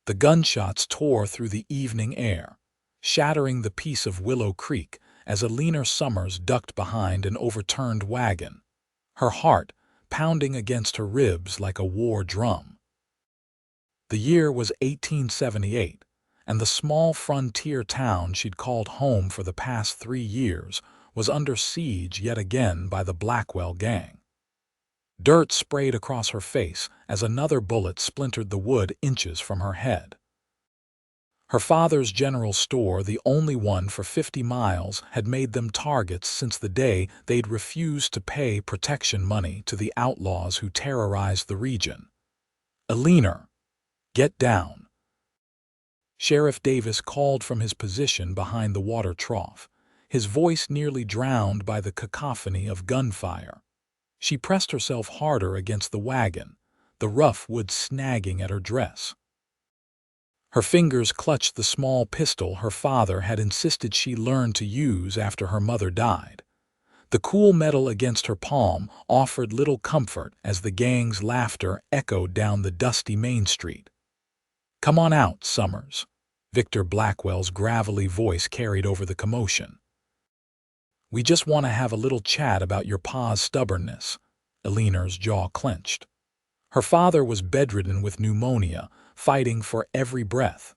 The gunshots tore through the evening air, shattering the peace of Willow Creek as Eleanor Summers ducked behind an overturned wagon, her heart pounding against her ribs like a war drum. The year was 1878, and the small frontier town she'd called home for the past 3 years was under siege yet again by the Blackwell Gang. Dirt sprayed across her face as another bullet splintered the wood inches from her head. Her father's general store, the only one for 50 miles, had made them targets since the day they'd refused to pay protection money to the outlaws who terrorized the region. "Eleanor, get down." Sheriff Davis called from his position behind the water trough, his voice nearly drowned by the cacophony of gunfire. She pressed herself harder against the wagon, the rough wood snagging at her dress. Her fingers clutched the small pistol her father had insisted she learn to use after her mother died. The cool metal against her palm offered little comfort as the gang's laughter echoed down the dusty Main Street. "Come on out, Summers," Victor Blackwell's gravelly voice carried over the commotion. "We just want to have a little chat about your pa's stubbornness." Eleanor's jaw clenched. Her father was bedridden with pneumonia, fighting for every breath.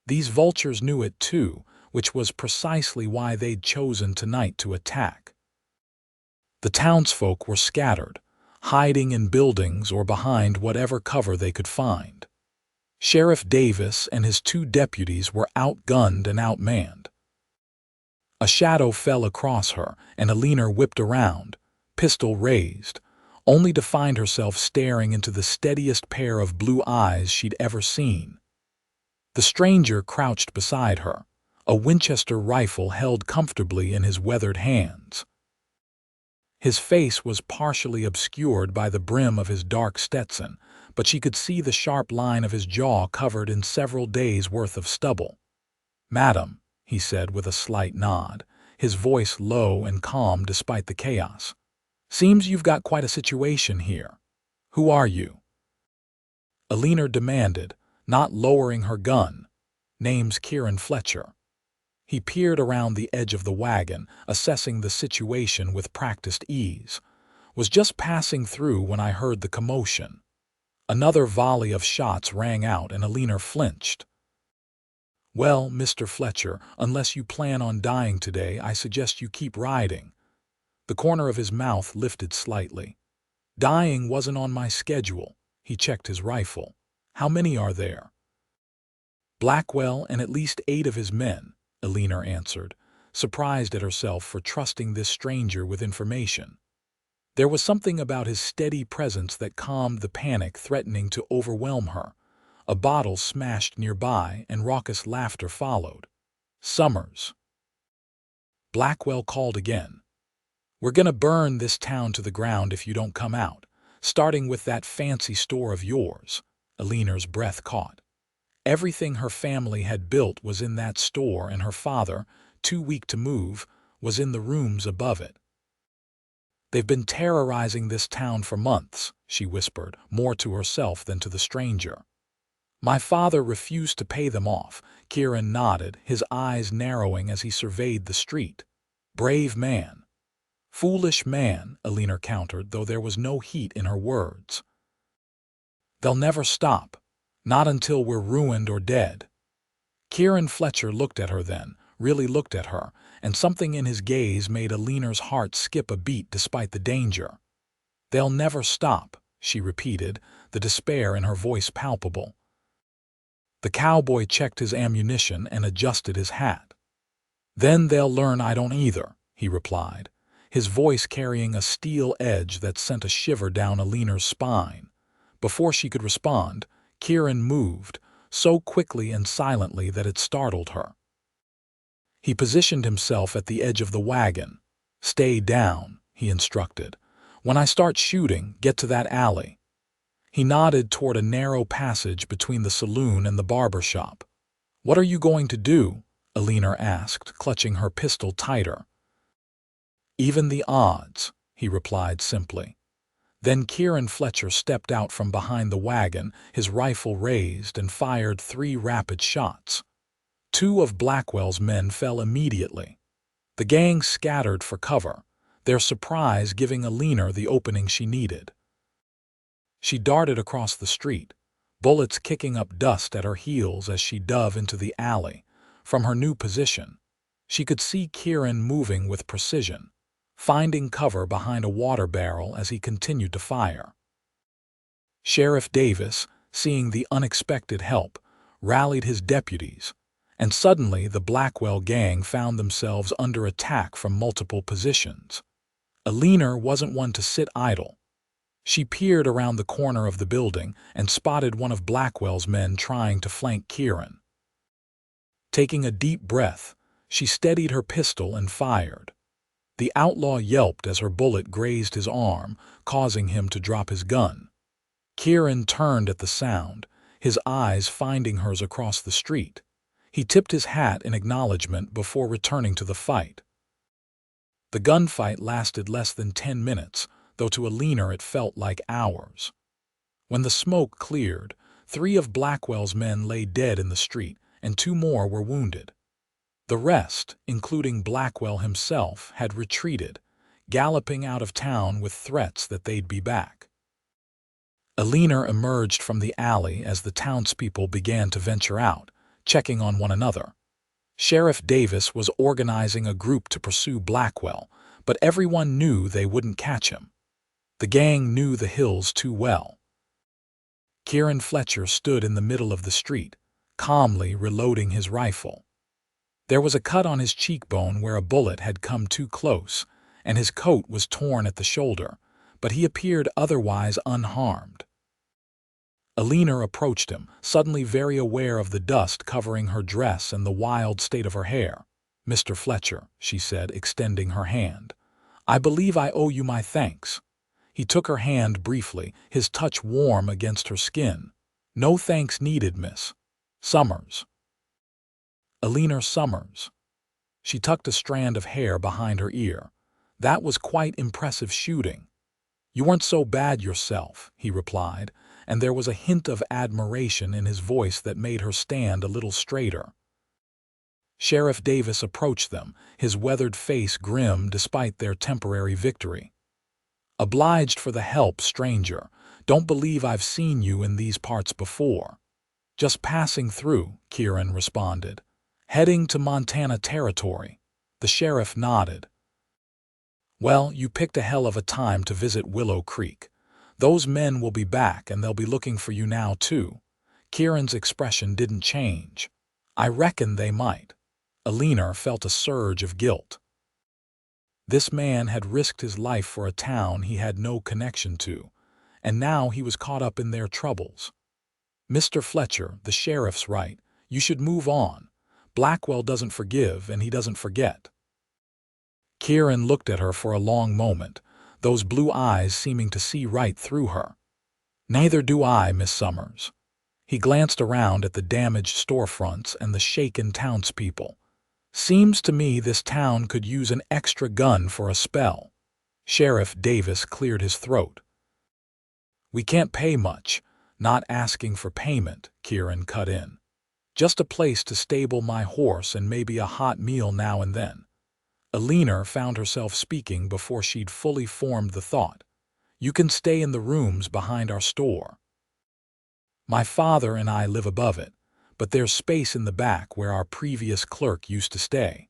These vultures knew it too, which was precisely why they'd chosen tonight to attack. The townsfolk were scattered, hiding in buildings or behind whatever cover they could find. Sheriff Davis and his 2 deputies were outgunned and outmanned. A shadow fell across her, and Eleanor whipped around, pistol raised, only to find herself staring into the steadiest pair of blue eyes she'd ever seen. The stranger crouched beside her, a Winchester rifle held comfortably in his weathered hands. His face was partially obscured by the brim of his dark Stetson, but she could see the sharp line of his jaw covered in several days' worth of stubble. "Madam," he said with a slight nod, his voice low and calm despite the chaos. "Seems you've got quite a situation here. Who are you?" Eleanor demanded, not lowering her gun. "Name's Kieran Fletcher." He peered around the edge of the wagon, assessing the situation with practiced ease. "Was just passing through when I heard the commotion." Another volley of shots rang out and Eleanor flinched. "Well, Mr. Fletcher, unless you plan on dying today, I suggest you keep riding." The corner of his mouth lifted slightly. "Dying wasn't on my schedule." He checked his rifle. "How many are there?" "Blackwell and at least 8 of his men," Eleanor answered, surprised at herself for trusting this stranger with information. There was something about his steady presence that calmed the panic threatening to overwhelm her. A bottle smashed nearby and raucous laughter followed. "Summers." Blackwell called again. "We're gonna burn this town to the ground if you don't come out, starting with that fancy store of yours." Eleanor's breath caught. Everything her family had built was in that store, and her father, too weak to move, was in the rooms above it. "They've been terrorizing this town for months," she whispered, more to herself than to the stranger. "My father refused to pay them off." Kieran nodded, his eyes narrowing as he surveyed the street. "Brave man." "Foolish man," Eleanor countered, though there was no heat in her words. "They'll never stop. Not until we're ruined or dead." Kieran Fletcher looked at her then, really looked at her, and something in his gaze made Eleanor's heart skip a beat despite the danger. "They'll never stop," she repeated, the despair in her voice palpable. The cowboy checked his ammunition and adjusted his hat. "Then they'll learn I don't either," he replied, his voice carrying a steel edge that sent a shiver down Eleanor's spine. Before she could respond, Kieran moved, so quickly and silently that it startled her. He positioned himself at the edge of the wagon. "Stay down," he instructed. "When I start shooting, get to that alley." He nodded toward a narrow passage between the saloon and the barber shop. "What are you going to do?" Eleanor asked, clutching her pistol tighter. "Even the odds," he replied simply. Then Kieran Fletcher stepped out from behind the wagon, his rifle raised, and fired 3 rapid shots. 2 of Blackwell's men fell immediately. The gang scattered for cover, their surprise giving Eleanor the opening she needed. She darted across the street, bullets kicking up dust at her heels as she dove into the alley. From her new position, she could see Kieran moving with precision, finding cover behind a water barrel as he continued to fire. Sheriff Davis, seeing the unexpected help, rallied his deputies, and suddenly the Blackwell Gang found themselves under attack from multiple positions. Eleanor wasn't one to sit idle. She peered around the corner of the building and spotted one of Blackwell's men trying to flank Kieran. Taking a deep breath, she steadied her pistol and fired. The outlaw yelped as her bullet grazed his arm, causing him to drop his gun. Kieran turned at the sound, his eyes finding hers across the street. He tipped his hat in acknowledgement before returning to the fight. The gunfight lasted less than 10 minutes, though to Eleanor it felt like hours. When the smoke cleared, 3 of Blackwell's men lay dead in the street, and 2 more were wounded. The rest, including Blackwell himself, had retreated, galloping out of town with threats that they'd be back. Eleanor emerged from the alley as the townspeople began to venture out, checking on one another. Sheriff Davis was organizing a group to pursue Blackwell, but everyone knew they wouldn't catch him. The gang knew the hills too well. Kieran Fletcher stood in the middle of the street, calmly reloading his rifle. There was a cut on his cheekbone where a bullet had come too close, and his coat was torn at the shoulder, but he appeared otherwise unharmed. Eleanor approached him, suddenly very aware of the dust covering her dress and the wild state of her hair. "Mr. Fletcher," she said, extending her hand, "I believe I owe you my thanks." He took her hand briefly, his touch warm against her skin. "No thanks needed, Miss Summers." Eleanor Summers. She tucked a strand of hair behind her ear. "That was quite impressive shooting." "You weren't so bad yourself," he replied, and there was a hint of admiration in his voice that made her stand a little straighter. Sheriff Davis approached them, his weathered face grim despite their temporary victory. "Obliged for the help, stranger. Don't believe I've seen you in these parts before." "Just passing through," Kieran responded. "Heading to Montana Territory." The sheriff nodded. "Well, you picked a hell of a time to visit Willow Creek. Those men will be back and they'll be looking for you now, too." Kieran's expression didn't change. "I reckon they might." Eleanor felt a surge of guilt. This man had risked his life for a town he had no connection to, and now he was caught up in their troubles. "Mr. Fletcher, the sheriff's right. You should move on. Blackwell doesn't forgive and he doesn't forget." Kieran looked at her for a long moment, those blue eyes seeming to see right through her. "Neither do I, Miss Summers." He glanced around at the damaged storefronts and the shaken townspeople. "Seems to me this town could use an extra gun for a spell." Sheriff Davis cleared his throat. "We can't pay much." "Not asking for payment," Kieran cut in. "Just a place to stable my horse and maybe a hot meal now and then." Eleanor found herself speaking before she'd fully formed the thought. "You can stay in the rooms behind our store. My father and I live above it, but there's space in the back where our previous clerk used to stay."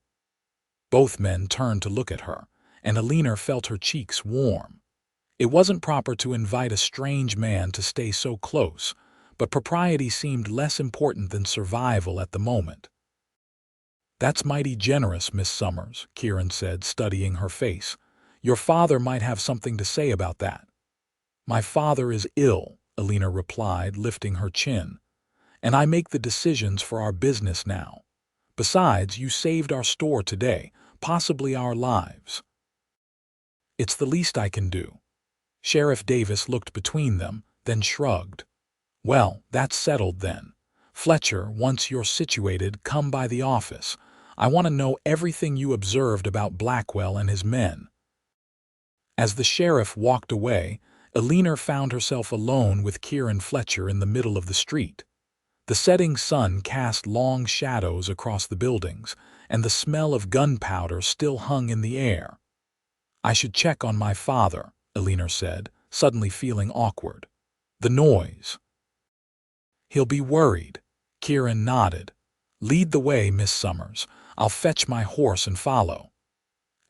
Both men turned to look at her, and Eleanor felt her cheeks warm. It wasn't proper to invite a strange man to stay so close, but propriety seemed less important than survival at the moment. "That's mighty generous, Miss Summers," Kieran said, studying her face. "Your father might have something to say about that." "My father is ill," Eleanor replied, lifting her chin. "And I make the decisions for our business now. Besides, you saved our store today, possibly our lives." "It's the least I can do." Sheriff Davis looked between them, then shrugged. "Well, that's settled then. Fletcher, once you're situated, come by the office. I want to know everything you observed about Blackwell and his men." As the sheriff walked away, Eleanor found herself alone with Kieran Fletcher in the middle of the street. The setting sun cast long shadows across the buildings, and the smell of gunpowder still hung in the air. "I should check on my father," Eleanor said, suddenly feeling awkward. "The noise." "He'll be worried." Kieran nodded. "Lead the way, Miss Summers. I'll fetch my horse and follow."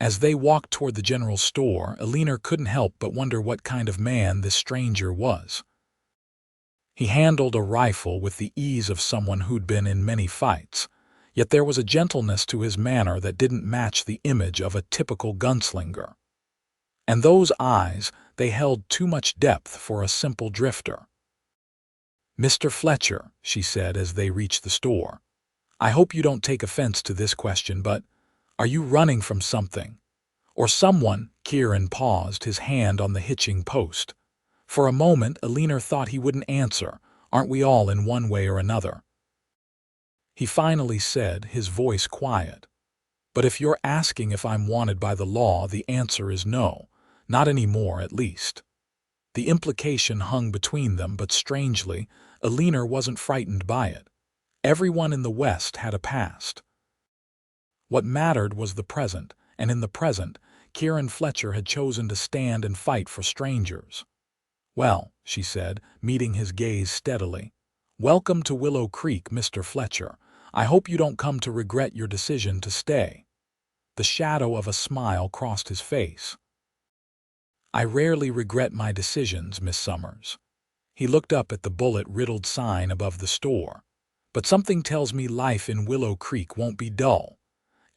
As they walked toward the general store, Eleanor couldn't help but wonder what kind of man this stranger was. He handled a rifle with the ease of someone who'd been in many fights, yet there was a gentleness to his manner that didn't match the image of a typical gunslinger. And those eyes, they held too much depth for a simple drifter. "Mr. Fletcher," she said as they reached the store, "I hope you don't take offense to this question, but are you running from something? Or someone?" Kieran paused, his hand on the hitching post. For a moment, Eleanor thought he wouldn't answer. "Aren't we all in one way or another?" He finally said, his voice quiet. "But if you're asking if I'm wanted by the law, the answer is no. Not anymore, at least." The implication hung between them, but strangely, Eleanor wasn't frightened by it. Everyone in the West had a past. What mattered was the present, and in the present, Kieran Fletcher had chosen to stand and fight for strangers. "Well," she said, meeting his gaze steadily, "welcome to Willow Creek, Mr. Fletcher. I hope you don't come to regret your decision to stay." The shadow of a smile crossed his face. "I rarely regret my decisions, Miss Summers." He looked up at the bullet-riddled sign above the store. "But something tells me life in Willow Creek won't be dull."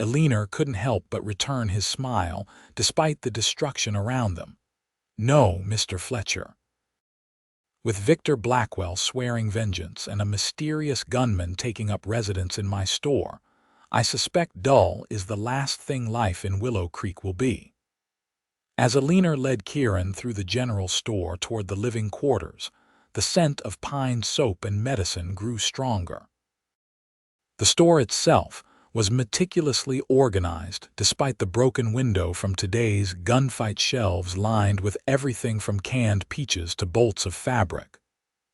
Eleanor couldn't help but return his smile, despite the destruction around them. "No, Mr. Fletcher." With Victor Blackwell swearing vengeance and a mysterious gunman taking up residence in my store, I suspect dull is the last thing life in Willow Creek will be. As Eleanor led Kieran through the general store toward the living quarters, the scent of pine soap and medicine grew stronger. The store itself was meticulously organized despite the broken window from today's gunfight, shelves lined with everything from canned peaches to bolts of fabric,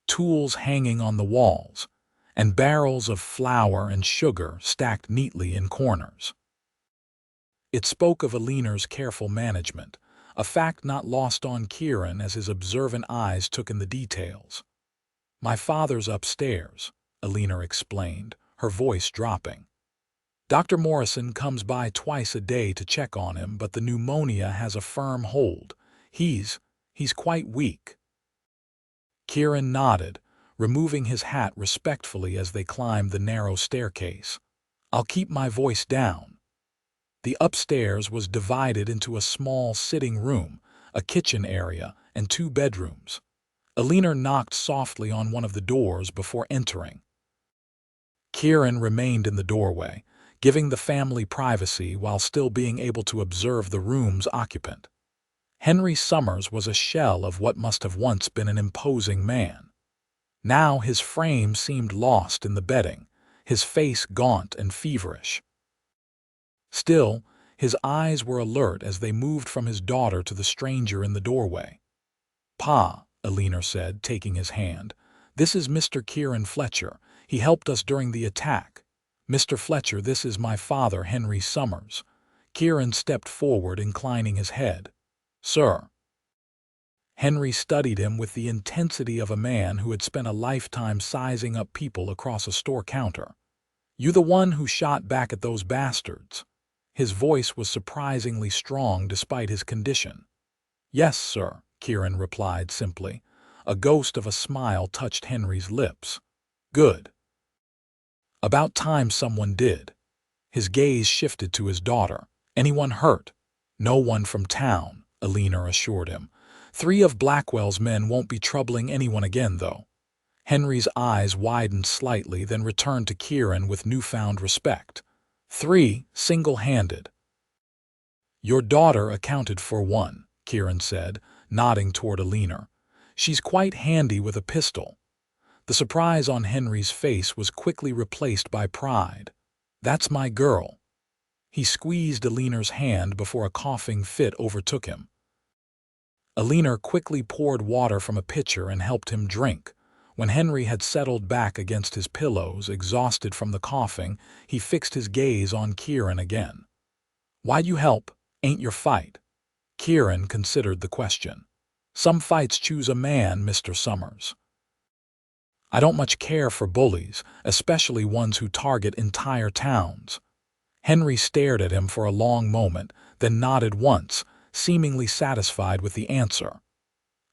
tools hanging on the walls, and barrels of flour and sugar stacked neatly in corners. It spoke of Eleanor's careful management, a fact not lost on Kieran as his observant eyes took in the details. "My father's upstairs," Eleanor explained, her voice dropping. "Dr. Morrison comes by twice a day to check on him, but the pneumonia has a firm hold. He's quite weak." Kieran nodded, removing his hat respectfully as they climbed the narrow staircase. "I'll keep my voice down." The upstairs was divided into a small sitting room, a kitchen area, and 2 bedrooms. Eleanor knocked softly on one of the doors before entering. Kieran remained in the doorway, giving the family privacy while still being able to observe the room's occupant. Henry Summers was a shell of what must have once been an imposing man. Now his frame seemed lost in the bedding, his face gaunt and feverish. Still, his eyes were alert as they moved from his daughter to the stranger in the doorway. "Pa," Eleanor said, taking his hand, "this is Mr. Kieran Fletcher. He helped us during the attack. Mr. Fletcher, this is my father, Henry Summers." Kieran stepped forward, inclining his head. "Sir." Henry studied him with the intensity of a man who had spent a lifetime sizing up people across a store counter. "You the one who shot back at those bastards?" His voice was surprisingly strong despite his condition. "Yes, sir," Kieran replied simply. A ghost of a smile touched Henry's lips. "Good. About time someone did." His gaze shifted to his daughter. "Anyone hurt?" "No one from town," Eleanor assured him. "3 of Blackwell's men won't be troubling anyone again, though." Henry's eyes widened slightly, then returned to Kieran with newfound respect. "3, single-handed." "Your daughter accounted for 1, Kieran said, nodding toward Eleanor. "She's quite handy with a pistol." The surprise on Henry's face was quickly replaced by pride. "That's my girl." He squeezed Eleanor's hand before a coughing fit overtook him. Eleanor quickly poured water from a pitcher and helped him drink. When Henry had settled back against his pillows, exhausted from the coughing, he fixed his gaze on Kieran again. "Why'd you help? Ain't your fight?" Kieran considered the question. "Some fights choose a man, Mr. Summers. I don't much care for bullies, especially ones who target entire towns." Henry stared at him for a long moment, then nodded once, seemingly satisfied with the answer.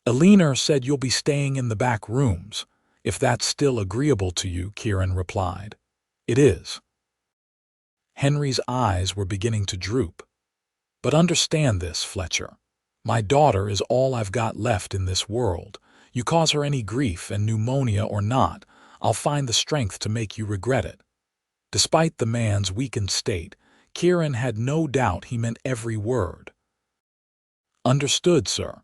"Eleanor said you'll be staying in the back rooms. If that's still agreeable to you," Kieran replied. "It is." Henry's eyes were beginning to droop. "But understand this, Fletcher. My daughter is all I've got left in this world. You cause her any grief, and pneumonia or not, I'll find the strength to make you regret it." Despite the man's weakened state, Kieran had no doubt he meant every word. "Understood, sir."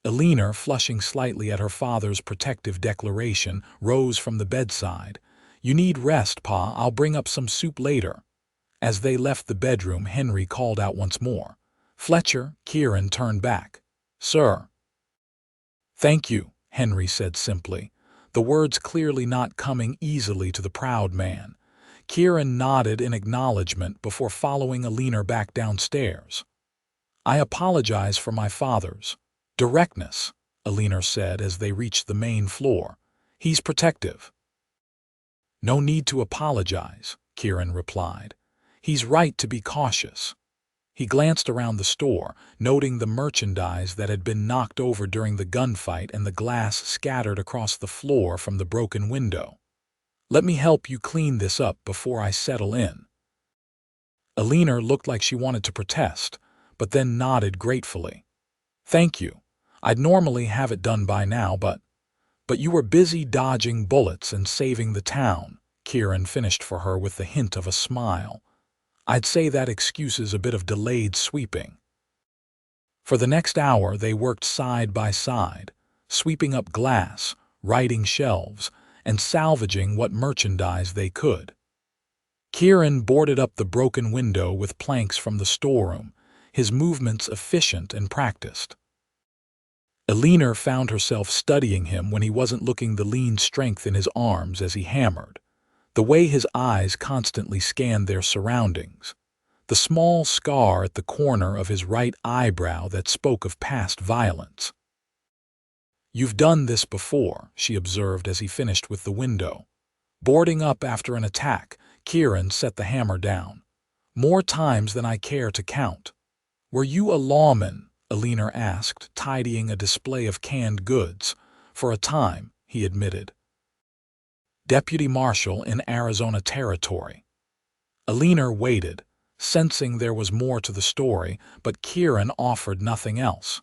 Eleanor, flushing slightly at her father's protective declaration, rose from the bedside. "You need rest, Pa. I'll bring up some soup later." As they left the bedroom, Henry called out once more. "Fletcher." Kieran turned back. "Sir." "Thank you," Henry said simply, the words clearly not coming easily to the proud man. Kieran nodded in acknowledgement before following Eleanor back downstairs. "I apologize for my father's directness," Eleanor said as they reached the main floor. "He's protective." "No need to apologize," Kieran replied. "He's right to be cautious." He glanced around the store, noting the merchandise that had been knocked over during the gunfight and the glass scattered across the floor from the broken window. "Let me help you clean this up before I settle in." Eleanor looked like she wanted to protest, but then nodded gratefully. "Thank you. I'd normally have it done by now, but you were busy dodging bullets and saving the town," Kieran finished for her with the hint of a smile. "I'd say that excuses a bit of delayed sweeping." For the next hour they worked side by side, sweeping up glass, righting shelves, and salvaging what merchandise they could. Kieran boarded up the broken window with planks from the storeroom, his movements efficient and practiced. Eleanor found herself studying him when he wasn't looking, the lean strength in his arms as he hammered, the way his eyes constantly scanned their surroundings, the small scar at the corner of his right eyebrow that spoke of past violence. "You've done this before," she observed as he finished with the window. "Boarding up after an attack," Kieran set the hammer down. "More times than I care to count." "Were you a lawman?" Eleanor asked, tidying a display of canned goods. "For a time," he admitted. "Deputy Marshal in Arizona Territory." Eleanor waited, sensing there was more to the story, but Kieran offered nothing else.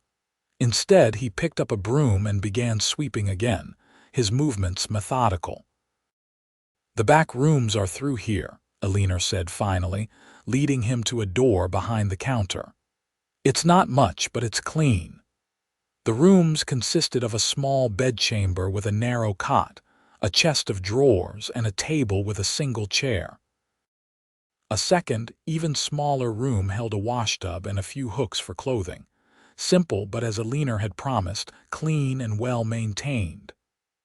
Instead, he picked up a broom and began sweeping again, his movements methodical. "The back rooms are through here," Eleanor said finally, leading him to a door behind the counter. "It's not much, but it's clean." The rooms consisted of a small bedchamber with a narrow cot, a chest of drawers, and a table with a single chair. A second, even smaller room held a washtub and a few hooks for clothing. Simple, but as Eleanor had promised, clean and well-maintained.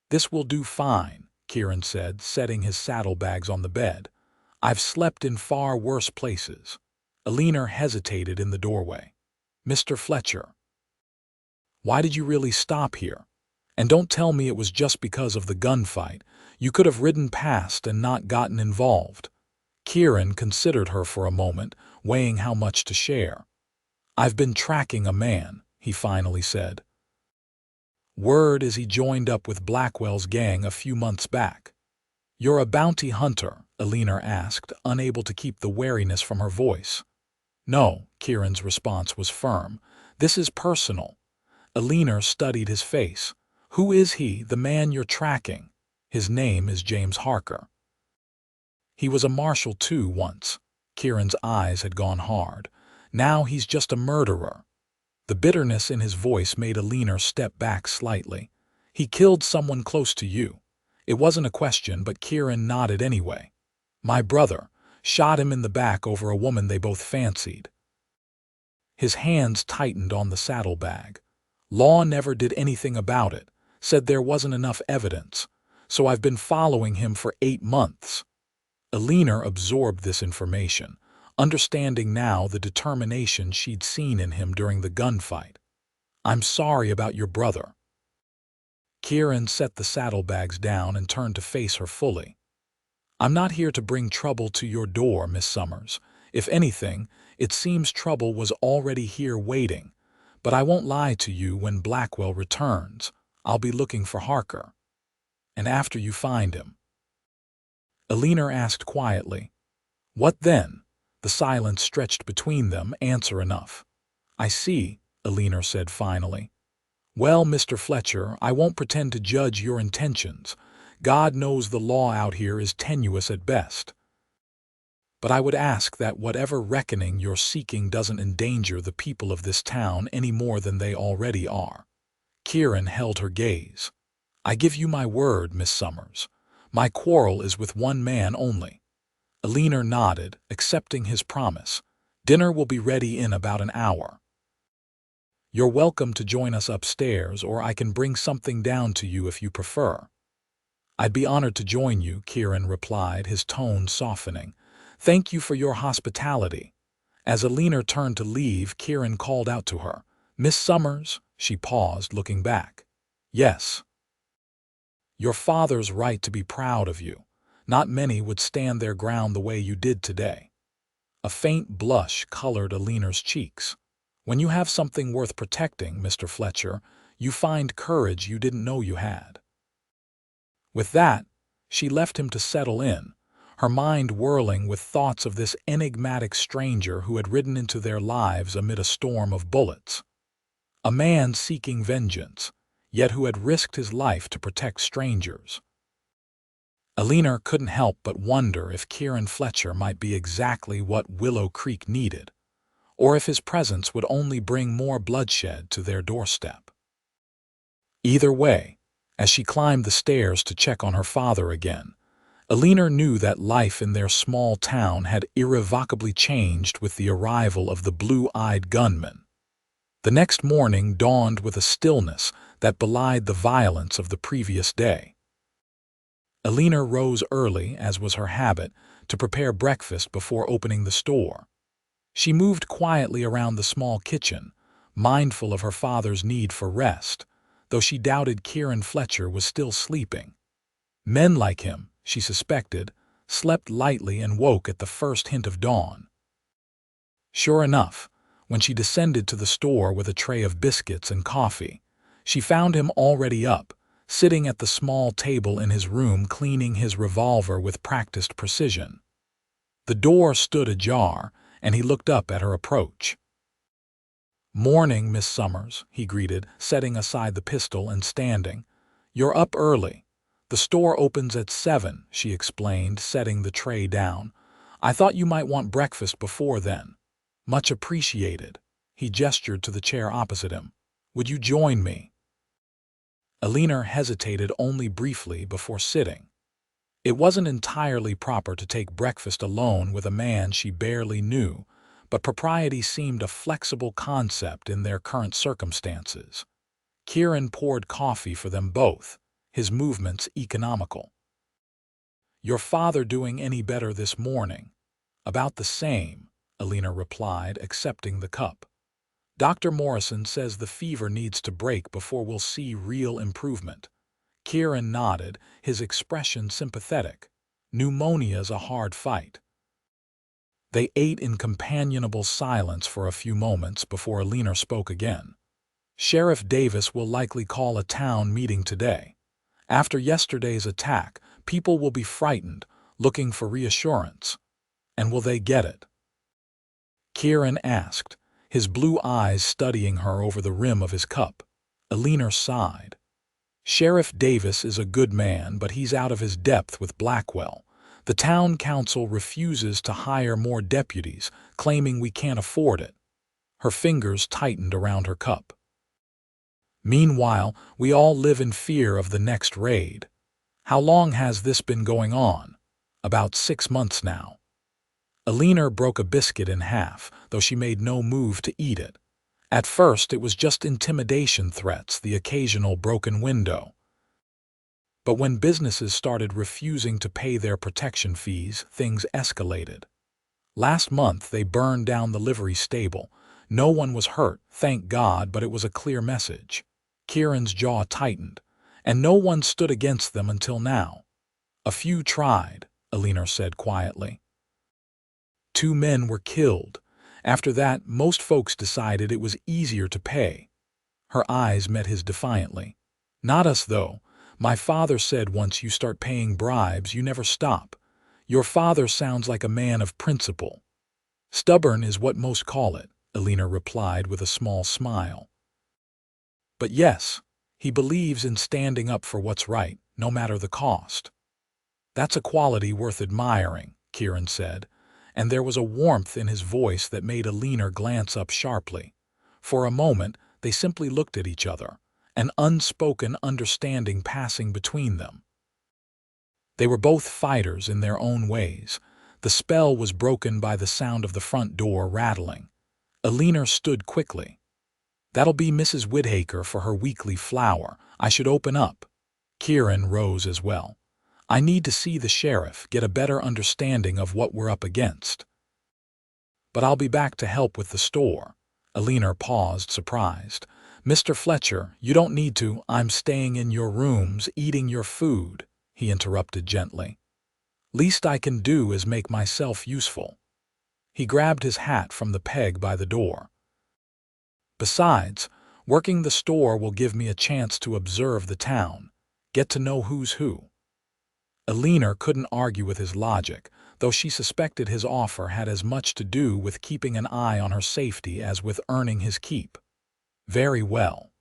"This will do fine," Kieran said, setting his saddlebags on the bed. "I've slept in far worse places." Eleanor hesitated in the doorway. "Mr. Fletcher, why did you really stop here? And don't tell me it was just because of the gunfight. You could have ridden past and not gotten involved." Kieran considered her for a moment, weighing how much to share. "I've been tracking a man," he finally said. "Word is he joined up with Blackwell's gang a few months back." "You're a bounty hunter?" Eleanor asked, unable to keep the wariness from her voice. "No," Kieran's response was firm. "This is personal." Eleanor studied his face. "Who is he, the man you're tracking?" "His name is James Harker. He was a marshal too once." Kieran's eyes had gone hard. "Now he's just a murderer." The bitterness in his voice made Eleanor step back slightly. "He killed someone close to you." It wasn't a question, but Kieran nodded anyway. "My brother shot him in the back over a woman they both fancied." His hands tightened on the saddlebag. Law never did anything about it, said there wasn't enough evidence, so I've been following him for 8 months. Eleanor absorbed this information, understanding now the determination she'd seen in him during the gunfight. I'm sorry about your brother. Kieran set the saddlebags down and turned to face her fully. I'm not here to bring trouble to your door, Miss Summers. If anything, it seems trouble was already here waiting. But I won't lie to you, when Blackwell returns, I'll be looking for Harker. And after you find him. Eleanor asked quietly. What then? The silence stretched between them, answer enough. I see, Eleanor said finally. Well, Mr. Fletcher, I won't pretend to judge your intentions. God knows the law out here is tenuous at best. But I would ask that whatever reckoning you're seeking doesn't endanger the people of this town any more than they already are. Kieran held her gaze. I give you my word, Miss Summers. My quarrel is with one man only. Eleanor nodded, accepting his promise. Dinner will be ready in about an hour. You're welcome to join us upstairs, or I can bring something down to you if you prefer. I'd be honored to join you, Kieran replied, his tone softening. Thank you for your hospitality. As Eleanor turned to leave, Kieran called out to her. Miss Summers? She paused, looking back. Yes. Your father's right to be proud of you. Not many would stand their ground the way you did today. A faint blush colored Eleanor's cheeks. When you have something worth protecting, Mr. Fletcher, you find courage you didn't know you had. With that, she left him to settle in, her mind whirling with thoughts of this enigmatic stranger who had ridden into their lives amid a storm of bullets. A man seeking vengeance, yet who had risked his life to protect strangers. Eleanor couldn't help but wonder if Kieran Fletcher might be exactly what Willow Creek needed, or if his presence would only bring more bloodshed to their doorstep. Either way, as she climbed the stairs to check on her father again, Eleanor knew that life in their small town had irrevocably changed with the arrival of the blue-eyed gunman. The next morning dawned with a stillness that belied the violence of the previous day. Eleanor rose early, as was her habit, to prepare breakfast before opening the store. She moved quietly around the small kitchen, mindful of her father's need for rest, though she doubted Kieran Fletcher was still sleeping. Men like him, she suspected, slept lightly and woke at the first hint of dawn. Sure enough, when she descended to the store with a tray of biscuits and coffee, she found him already up, sitting at the small table in his room cleaning his revolver with practiced precision. The door stood ajar, and he looked up at her approach. Morning, Miss Summers, he greeted, setting aside the pistol and standing. You're up early. The store opens at 7, she explained, setting the tray down. I thought you might want breakfast before then. Much appreciated. He gestured to the chair opposite him. Would you join me? Eleanor hesitated only briefly before sitting. It wasn't entirely proper to take breakfast alone with a man she barely knew, but propriety seemed a flexible concept in their current circumstances. Kieran poured coffee for them both, his movements economical. Your father doing any better this morning? About the same, Eleanor replied, accepting the cup. Dr. Morrison says the fever needs to break before we'll see real improvement. Kieran nodded, his expression sympathetic. Pneumonia's a hard fight. They ate in companionable silence for a few moments before Eleanor spoke again. Sheriff Davis will likely call a town meeting today. After yesterday's attack, people will be frightened, looking for reassurance. And will they get it? Kieran asked, his blue eyes studying her over the rim of his cup. Eleanor sighed. Sheriff Davis is a good man, but he's out of his depth with Blackwell. The town council refuses to hire more deputies, claiming we can't afford it. Her fingers tightened around her cup. Meanwhile, we all live in fear of the next raid. How long has this been going on? About 6 months now. Eleanor broke a biscuit in half, though she made no move to eat it. At first, it was just intimidation threats, the occasional broken window. But when businesses started refusing to pay their protection fees, things escalated. Last month, they burned down the livery stable. No one was hurt, thank God, but it was a clear message. Kieran's jaw tightened, and no one stood against them until now. A few tried, Eleanor said quietly. 2 men were killed. After that, most folks decided it was easier to pay. Her eyes met his defiantly. Not us, though. My father said once you start paying bribes, you never stop. Your father sounds like a man of principle. Stubborn is what most call it, Eleanor replied with a small smile. But yes, he believes in standing up for what's right, no matter the cost. That's a quality worth admiring, Kieran said, and there was a warmth in his voice that made Eleanor glance up sharply. For a moment, they simply looked at each other, an unspoken understanding passing between them. They were both fighters in their own ways. The spell was broken by the sound of the front door rattling. Eleanor stood quickly. That'll be Mrs. Whittaker for her weekly flower. I should open up. Kieran rose as well. I need to see the sheriff, get a better understanding of what we're up against. But I'll be back to help with the store. Eleanor paused, surprised. Mr. Fletcher, you don't need to. I'm staying in your rooms, eating your food, he interrupted gently. Least I can do is make myself useful. He grabbed his hat from the peg by the door. Besides, working the store will give me a chance to observe the town, get to know who's who. Eleanor couldn't argue with his logic, though she suspected his offer had as much to do with keeping an eye on her safety as with earning his keep. Very well.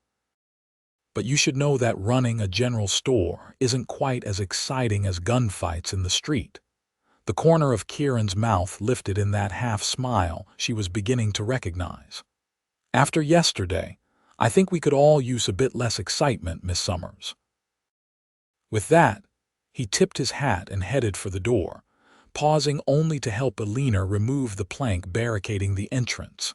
But you should know that running a general store isn't quite as exciting as gunfights in the street. The corner of Kieran's mouth lifted in that half-smile she was beginning to recognize. After yesterday, I think we could all use a bit less excitement, Miss Summers. With that, he tipped his hat and headed for the door, pausing only to help Eleanor remove the plank barricading the entrance.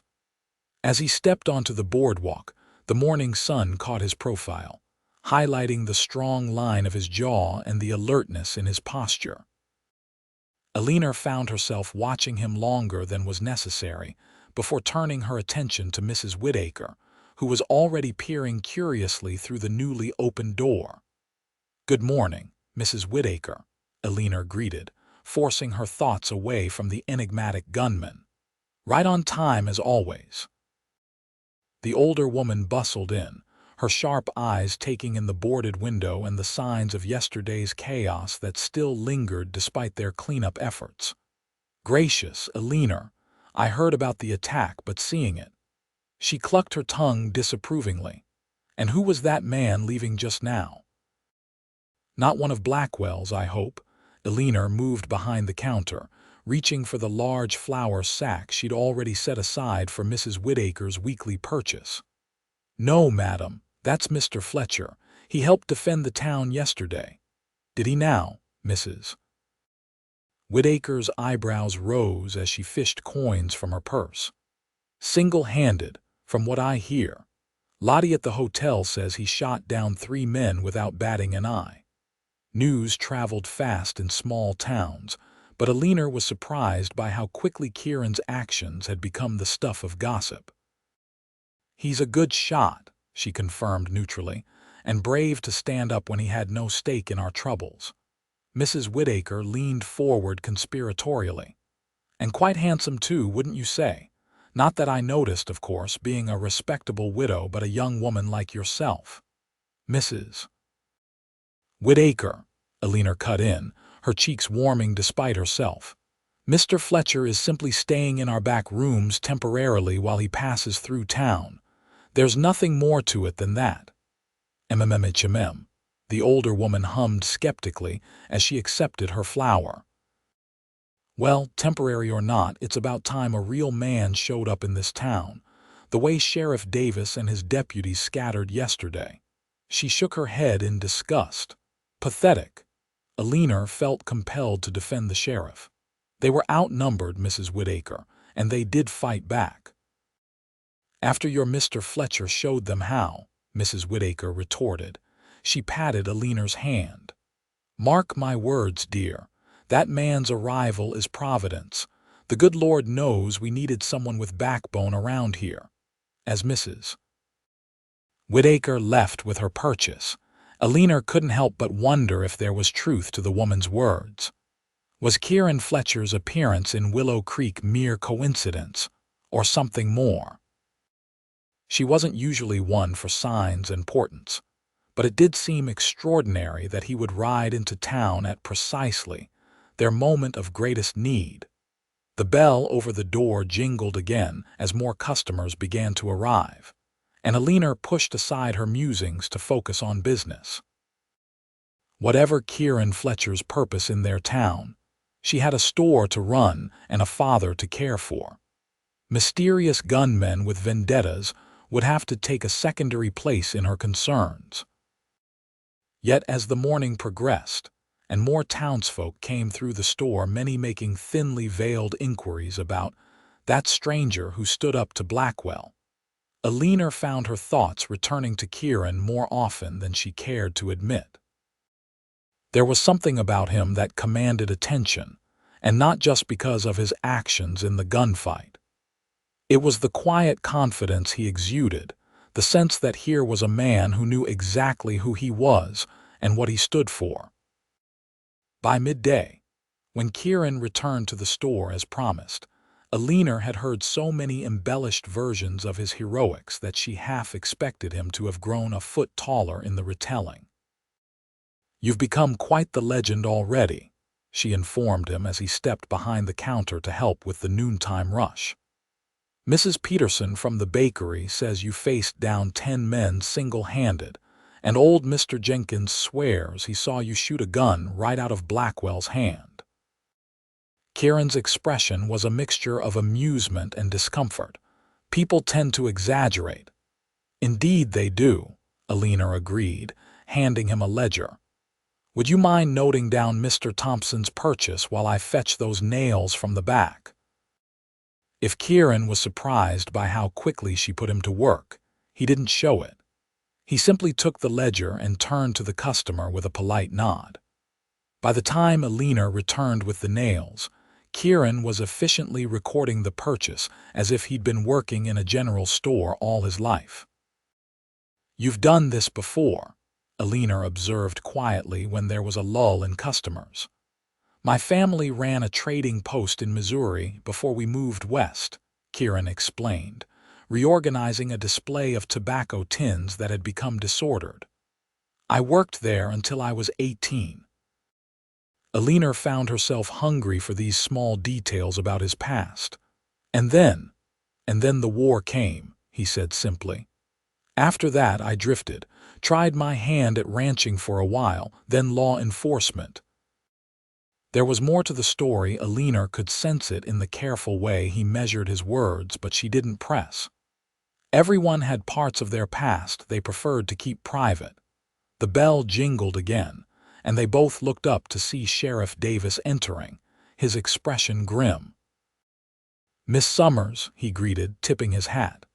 As he stepped onto the boardwalk, the morning sun caught his profile, highlighting the strong line of his jaw and the alertness in his posture. Eleanor found herself watching him longer than was necessary before turning her attention to Mrs. Whittaker, who was already peering curiously through the newly opened door. "Good morning, Mrs. Whittaker," Eleanor greeted, forcing her thoughts away from the enigmatic gunman. "Right on time as always." The older woman bustled in, her sharp eyes taking in the boarded window and the signs of yesterday's chaos that still lingered despite their cleanup efforts. "Gracious, Eleanor, I heard about the attack, but seeing it." She clucked her tongue disapprovingly. "And who was that man leaving just now?" "Not one of Blackwell's, I hope." Eleanor moved behind the counter, reaching for the large flour sack she'd already set aside for Mrs. Whittaker's weekly purchase. "No, madam, that's Mr. Fletcher. He helped defend the town yesterday." "Did he now, Mrs.?" Whittaker's eyebrows rose as she fished coins from her purse. "Single-handed, from what I hear. Lottie at the hotel says he shot down 3 men without batting an eye." News traveled fast in small towns, but Eleanor was surprised by how quickly Kieran's actions had become the stuff of gossip. "He's a good shot," she confirmed neutrally, "and brave to stand up when he had no stake in our troubles." Mrs. Whittaker leaned forward conspiratorially. "And quite handsome too, wouldn't you say? Not that I noticed, of course, being a respectable widow, but a young woman like yourself." "Mrs. Whittaker," Eleanor cut in, her cheeks warming despite herself. "Mr. Fletcher is simply staying in our back rooms temporarily while he passes through town. There's nothing more to it than that." "MMMHMM," the older woman hummed skeptically as she accepted her flour. "Well, temporary or not, it's about time a real man showed up in this town, the way Sheriff Davis and his deputies scattered yesterday." She shook her head in disgust. Pathetic. Eleanor felt compelled to defend the sheriff. They were outnumbered, Mrs. Whittaker, and they did fight back. After your Mr. Fletcher showed them how, Mrs. Whittaker retorted. She patted Eleanor's hand. Mark my words, dear. That man's arrival is providence. The good Lord knows we needed someone with backbone around here. As Mrs. Whittaker left with her purchase, Eleanor couldn't help but wonder if there was truth to the woman's words. Was Kieran Fletcher's appearance in Willow Creek mere coincidence, or something more? She wasn't usually one for signs and portents, but it did seem extraordinary that he would ride into town at precisely their moment of greatest need. The bell over the door jingled again as more customers began to arrive, and Eleanor pushed aside her musings to focus on business. Whatever Kieran Fletcher's purpose in their town, she had a store to run and a father to care for. Mysterious gunmen with vendettas would have to take a secondary place in her concerns. Yet as the morning progressed, and more townsfolk came through the store, many making thinly veiled inquiries about that stranger who stood up to Blackwell, Eleanor found her thoughts returning to Kieran more often than she cared to admit. There was something about him that commanded attention, and not just because of his actions in the gunfight. It was the quiet confidence he exuded, the sense that here was a man who knew exactly who he was and what he stood for. By midday, when Kieran returned to the store as promised, Eleanor had heard so many embellished versions of his heroics that she half expected him to have grown a foot taller in the retelling. You've become quite the legend already, she informed him as he stepped behind the counter to help with the noontime rush. Mrs. Peterson from the bakery says you faced down 10 men single-handed, and old Mr. Jenkins swears he saw you shoot a gun right out of Blackwell's hand. Kieran's expression was a mixture of amusement and discomfort. People tend to exaggerate. Indeed they do, Eleanor agreed, handing him a ledger. Would you mind noting down Mr. Thompson's purchase while I fetch those nails from the back? If Kieran was surprised by how quickly she put him to work, he didn't show it. He simply took the ledger and turned to the customer with a polite nod. By the time Eleanor returned with the nails, Kieran was efficiently recording the purchase as if he'd been working in a general store all his life. You've done this before, Eleanor observed quietly when there was a lull in customers. My family ran a trading post in Missouri before we moved west, Kieran explained, reorganizing a display of tobacco tins that had become disordered. I worked there until I was 18. Eleanor found herself hungry for these small details about his past. And then the war came, he said simply. After that I drifted, tried my hand at ranching for a while, then law enforcement. There was more to the story. Eleanor could sense it in the careful way he measured his words, but she didn't press. Everyone had parts of their past they preferred to keep private. The bell jingled again, and they both looked up to see Sheriff Davis entering, his expression grim. Miss Summers, he greeted, tipping his hat.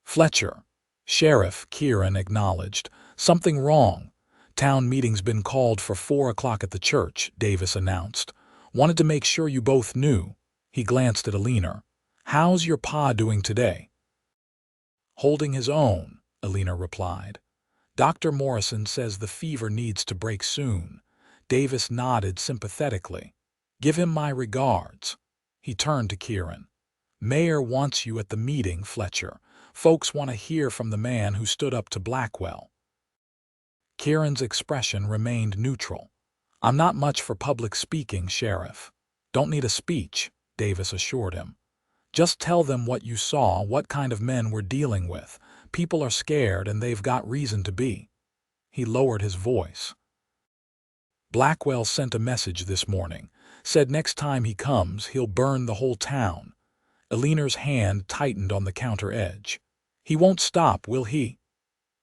Fletcher. Sheriff, Kieran acknowledged. Something wrong. Town meeting's been called for 4 o'clock at the church, Davis announced. Wanted to make sure you both knew. He glanced at Eleanor. How's your pa doing today? Holding his own, Eleanor replied. Dr. Morrison says the fever needs to break soon. Davis nodded sympathetically. Give him my regards. He turned to Kieran. Mayor wants you at the meeting, Fletcher. Folks want to hear from the man who stood up to Blackwell. Kieran's expression remained neutral. I'm not much for public speaking, Sheriff. Don't need a speech, Davis assured him. Just tell them what you saw, what kind of men we're dealing with. People are scared and they've got reason to be. He lowered his voice. Blackwell sent a message this morning. Said next time he comes, he'll burn the whole town. Eleanor's hand tightened on the counter edge. He won't stop, will he?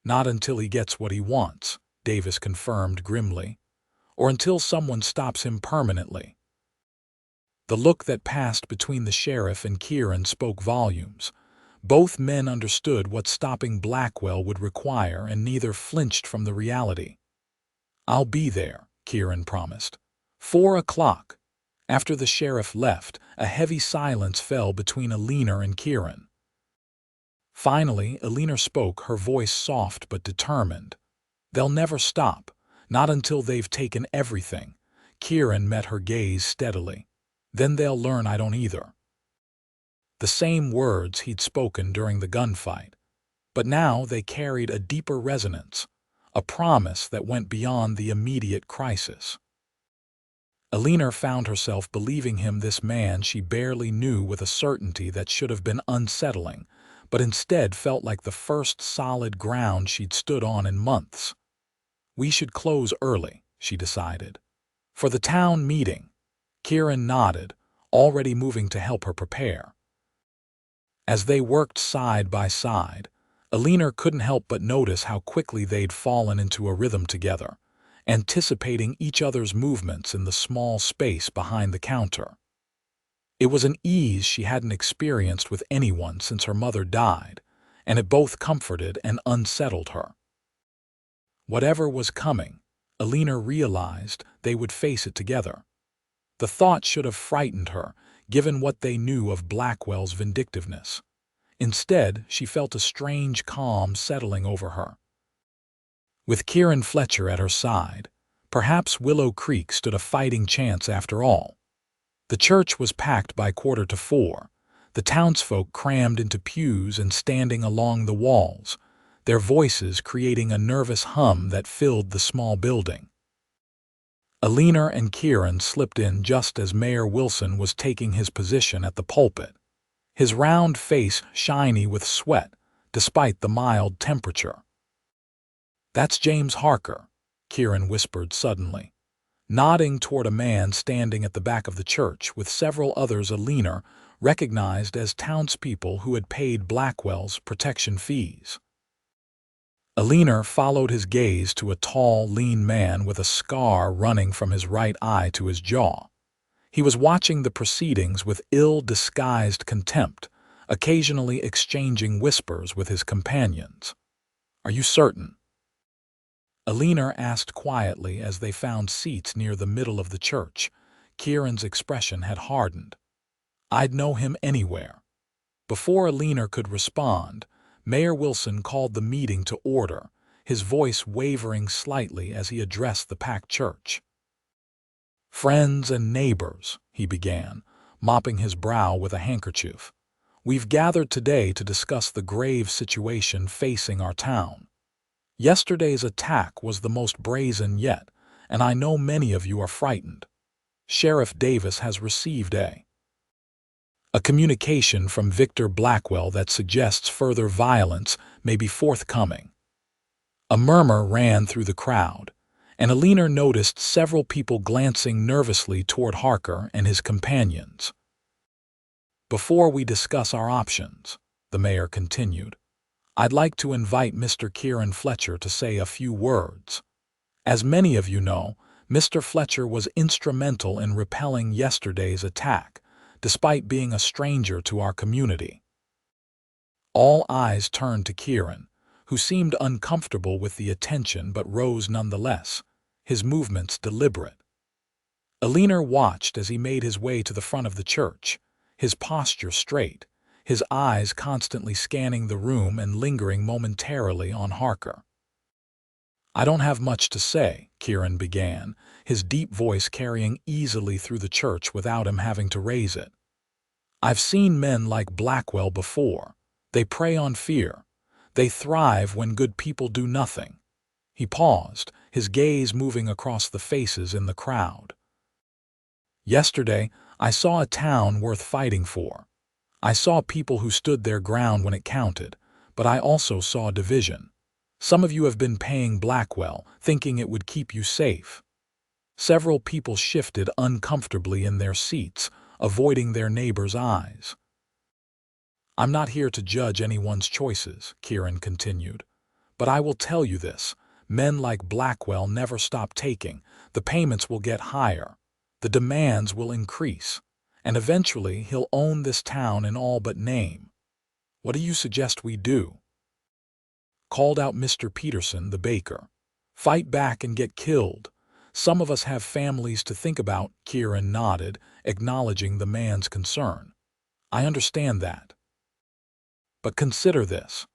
Not until he gets what he wants, Davis confirmed grimly. Or until someone stops him permanently. The look that passed between the sheriff and Kieran spoke volumes. Both men understood what stopping Blackwell would require, and neither flinched from the reality. "I'll be there," Kieran promised. 4 o'clock. After the sheriff left, a heavy silence fell between Eleanor and Kieran. Finally, Eleanor spoke, her voice soft but determined. "They'll never stop, not until they've taken everything." Kieran met her gaze steadily. "Then they'll learn I don't either." The same words he'd spoken during the gunfight, but now they carried a deeper resonance, a promise that went beyond the immediate crisis. Eleanor found herself believing him, this man she barely knew, with a certainty that should have been unsettling, but instead felt like the first solid ground she'd stood on in months. "We should close early," she decided. "For the town meeting." Kieran nodded, already moving to help her prepare. As they worked side by side, Eleanor couldn't help but notice how quickly they'd fallen into a rhythm together, anticipating each other's movements in the small space behind the counter. It was an ease she hadn't experienced with anyone since her mother died, and it both comforted and unsettled her. Whatever was coming, Eleanor realized they would face it together. The thought should have frightened her, given what they knew of Blackwell's vindictiveness. Instead, she felt a strange calm settling over her. With Kieran Fletcher at her side, perhaps Willow Creek stood a fighting chance after all. The church was packed by 4:45, the townsfolk crammed into pews and standing along the walls, their voices creating a nervous hum that filled the small building. Eleanor and Kieran slipped in just as Mayor Wilson was taking his position at the pulpit, his round face shiny with sweat despite the mild temperature. "That's James Harker," Kieran whispered suddenly, nodding toward a man standing at the back of the church with several others Eleanor recognized as townspeople who had paid Blackwell's protection fees. Eleanor followed his gaze to a tall, lean man with a scar running from his right eye to his jaw. He was watching the proceedings with ill-disguised contempt, occasionally exchanging whispers with his companions. "Are you certain?" Eleanor asked quietly as they found seats near the middle of the church. Kieran's expression had hardened. "I'd know him anywhere." Before Eleanor could respond, Mayor Wilson called the meeting to order, his voice wavering slightly as he addressed the packed church. "Friends and neighbors," he began, mopping his brow with a handkerchief, "we've gathered today to discuss the grave situation facing our town. Yesterday's attack was the most brazen yet, and I know many of you are frightened. Sheriff Davis has received a communication from Victor Blackwell that suggests further violence may be forthcoming." A murmur ran through the crowd, and Eleanor noticed several people glancing nervously toward Harker and his companions. "Before we discuss our options," the mayor continued, "I'd like to invite Mr. Kieran Fletcher to say a few words. As many of you know, Mr. Fletcher was instrumental in repelling yesterday's attack, despite being a stranger to our community." All eyes turned to Kieran, who seemed uncomfortable with the attention but rose nonetheless, his movements deliberate. Eleanor watched as he made his way to the front of the church, his posture straight, his eyes constantly scanning the room and lingering momentarily on Harker. "I don't have much to say," Kieran began, his deep voice carrying easily through the church without him having to raise it. "I've seen men like Blackwell before. They prey on fear. They thrive when good people do nothing." He paused, his gaze moving across the faces in the crowd. "Yesterday, I saw a town worth fighting for. I saw people who stood their ground when it counted, but I also saw division. Some of you have been paying Blackwell, thinking it would keep you safe." Several people shifted uncomfortably in their seats, avoiding their neighbors' eyes. "I'm not here to judge anyone's choices," Kieran continued, "but I will tell you this. Men like Blackwell never stop taking. The payments will get higher. The demands will increase. And eventually he'll own this town in all but name. What do you suggest we do? Called out Mr. Peterson, the baker. Fight back and get killed. Some of us have families to think about, Kieran nodded, acknowledging the man's concern. I understand that. But consider this.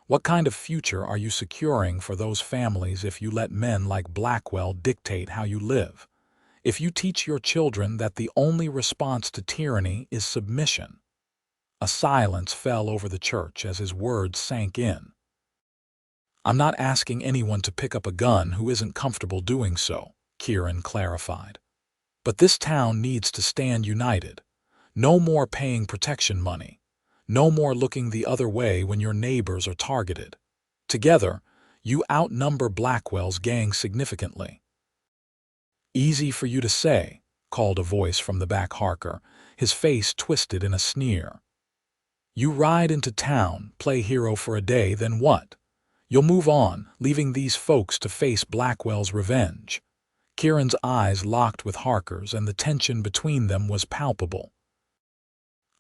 What kind of future are you securing for those families if you let men like Blackwell dictate how you live? If you teach your children that the only response to tyranny is submission? A silence fell over the church as his words sank in. I'm not asking anyone to pick up a gun who isn't comfortable doing so, Kieran clarified. But this town needs to stand united. No more paying protection money. No more looking the other way when your neighbors are targeted. Together, you outnumber Blackwell's gang significantly. Easy for you to say, called a voice from the back Harker, his face twisted in a sneer. You ride into town, play hero for a day, then what? You'll move on, leaving these folks to face Blackwell's revenge. Kieran's eyes locked with Harker's, and the tension between them was palpable.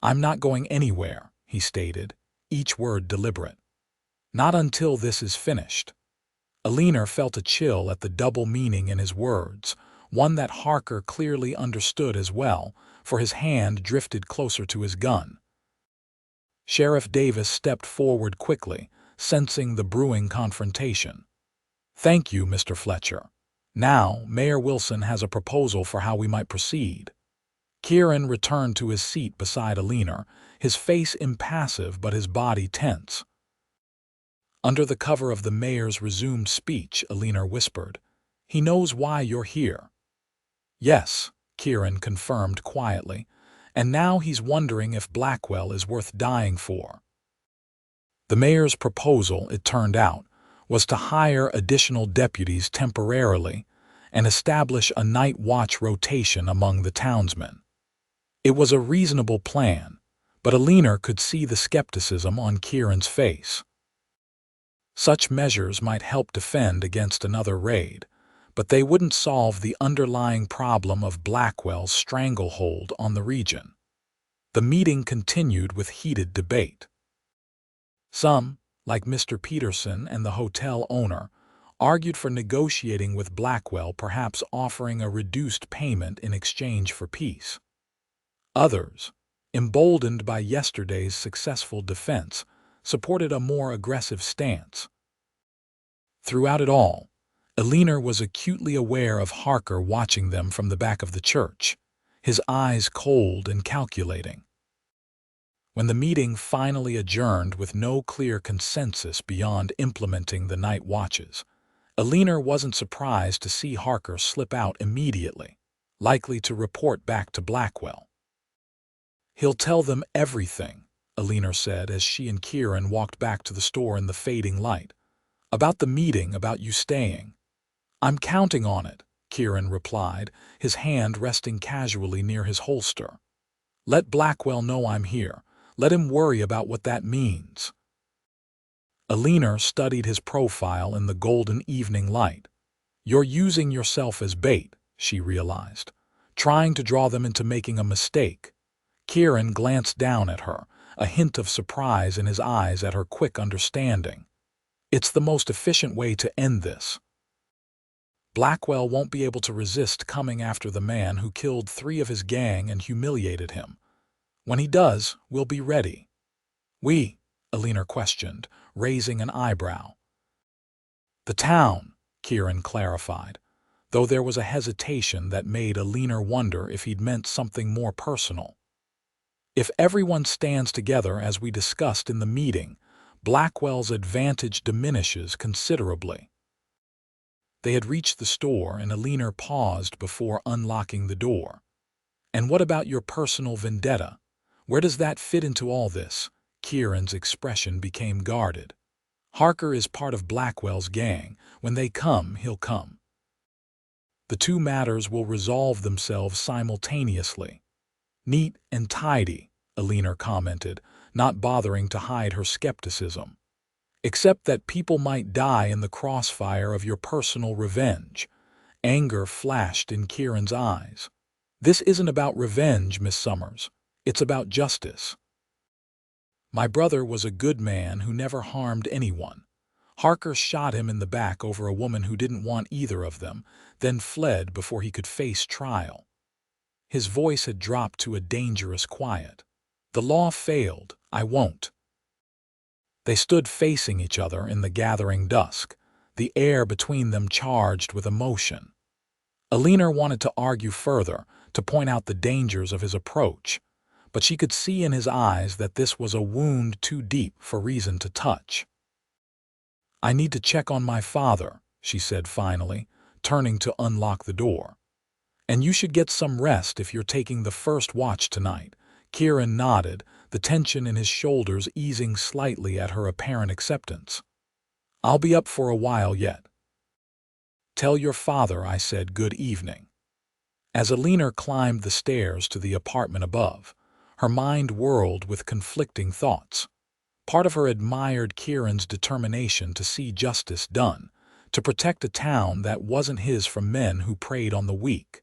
I'm not going anywhere, he stated, each word deliberate. Not until this is finished. Eleanor felt a chill at the double meaning in his words, one that Harker clearly understood as well, for his hand drifted closer to his gun. Sheriff Davis stepped forward quickly, sensing the brewing confrontation. Thank you, Mr. Fletcher. Now, Mayor Wilson has a proposal for how we might proceed. Kieran returned to his seat beside Eleanor, his face impassive but his body tense. Under the cover of the mayor's resumed speech, Eleanor whispered, "He knows why you're here." "Yes," Kieran confirmed quietly, "and now he's wondering if Blackwell is worth dying for." The mayor's proposal, it turned out, was to hire additional deputies temporarily and establish a night watch rotation among the townsmen. It was a reasonable plan, but Eleanor could see the skepticism on Kieran's face. Such measures might help defend against another raid, but they wouldn't solve the underlying problem of Blackwell's stranglehold on the region. The meeting continued with heated debate. Some, like Mr. Peterson and the hotel owner, argued for negotiating with Blackwell, perhaps offering a reduced payment in exchange for peace. Others, emboldened by yesterday's successful defense, supported a more aggressive stance. Throughout it all, Eleanor was acutely aware of Harker watching them from the back of the church, his eyes cold and calculating. When the meeting finally adjourned with no clear consensus beyond implementing the night watches, Eleanor wasn't surprised to see Harker slip out immediately, likely to report back to Blackwell. "He'll tell them everything," Eleanor said as she and Kieran walked back to the store in the fading light. "About the meeting, about you staying." "I'm counting on it," Kieran replied, his hand resting casually near his holster. "Let Blackwell know I'm here. Let him worry about what that means." Eleanor studied his profile in the golden evening light. "You're using yourself as bait," she realized, "trying to draw them into making a mistake." Kieran glanced down at her, a hint of surprise in his eyes at her quick understanding. "It's the most efficient way to end this. Blackwell won't be able to resist coming after the man who killed 3 of his gang and humiliated him. When he does, we'll be ready." "We?" Eleanor questioned, raising an eyebrow. "The town," Kieran clarified, though there was a hesitation that made Eleanor wonder if he'd meant something more personal. "If everyone stands together as we discussed in the meeting, Blackwell's advantage diminishes considerably." They had reached the store and Eleanor paused before unlocking the door. "And what about your personal vendetta? Where does that fit into all this?" Kieran's expression became guarded. "Harker is part of Blackwell's gang. When they come, he'll come. The two matters will resolve themselves simultaneously." "Neat and tidy," Eleanor commented, not bothering to hide her skepticism. "Except that people might die in the crossfire of your personal revenge." Anger flashed in Kieran's eyes. "This isn't about revenge, Miss Summers. It's about justice." My brother was a good man who never harmed anyone. Harker shot him in the back over a woman who didn't want either of them, then fled before he could face trial. His voice had dropped to a dangerous quiet. The law failed. I won't. They stood facing each other in the gathering dusk, the air between them charged with emotion. Eleanor wanted to argue further, to point out the dangers of his approach, but she could see in his eyes that this was a wound too deep for reason to touch. "I need to check on my father," she said finally, turning to unlock the door. "And you should get some rest if you're taking the first watch tonight." Kieran nodded, the tension in his shoulders easing slightly at her apparent acceptance. "I'll be up for a while yet." "Tell your father I said good evening." As Eleanor climbed the stairs to the apartment above, her mind whirled with conflicting thoughts. Part of her admired Kieran's determination to see justice done, to protect a town that wasn't his from men who preyed on the weak.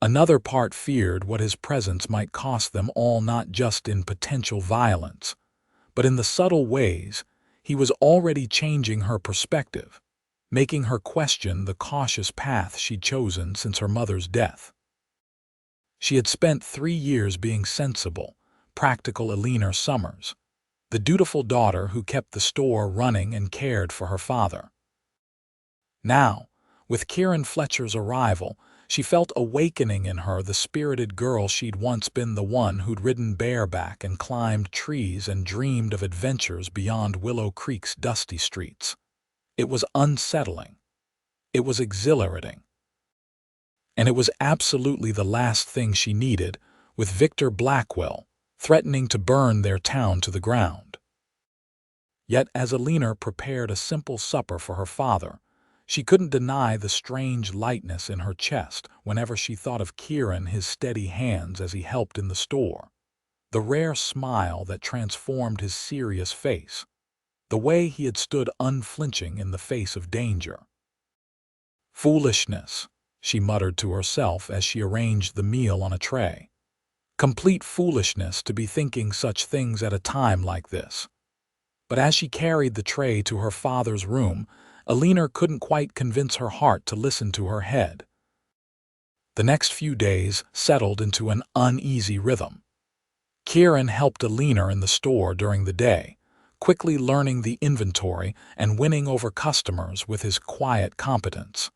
Another part feared what his presence might cost them all, not just in potential violence, but in the subtle ways he was already changing her perspective, making her question the cautious path she'd chosen since her mother's death. She had spent 3 years being sensible, practical Eleanor Summers, the dutiful daughter who kept the store running and cared for her father. Now, with Kieran Fletcher's arrival, she felt awakening in her the spirited girl she'd once been, the one who'd ridden bareback and climbed trees and dreamed of adventures beyond Willow Creek's dusty streets. It was unsettling. It was exhilarating. And it was absolutely the last thing she needed, with Victor Blackwell threatening to burn their town to the ground. Yet as Eleanor prepared a simple supper for her father, she couldn't deny the strange lightness in her chest whenever she thought of Kieran, his steady hands as he helped in the store, the rare smile that transformed his serious face, the way he had stood unflinching in the face of danger. "Foolishness," she muttered to herself as she arranged the meal on a tray. "Complete foolishness to be thinking such things at a time like this." But as she carried the tray to her father's room, Eleanor couldn't quite convince her heart to listen to her head. The next few days settled into an uneasy rhythm. Kieran helped Eleanor in the store during the day, quickly learning the inventory and winning over customers with his quiet competence.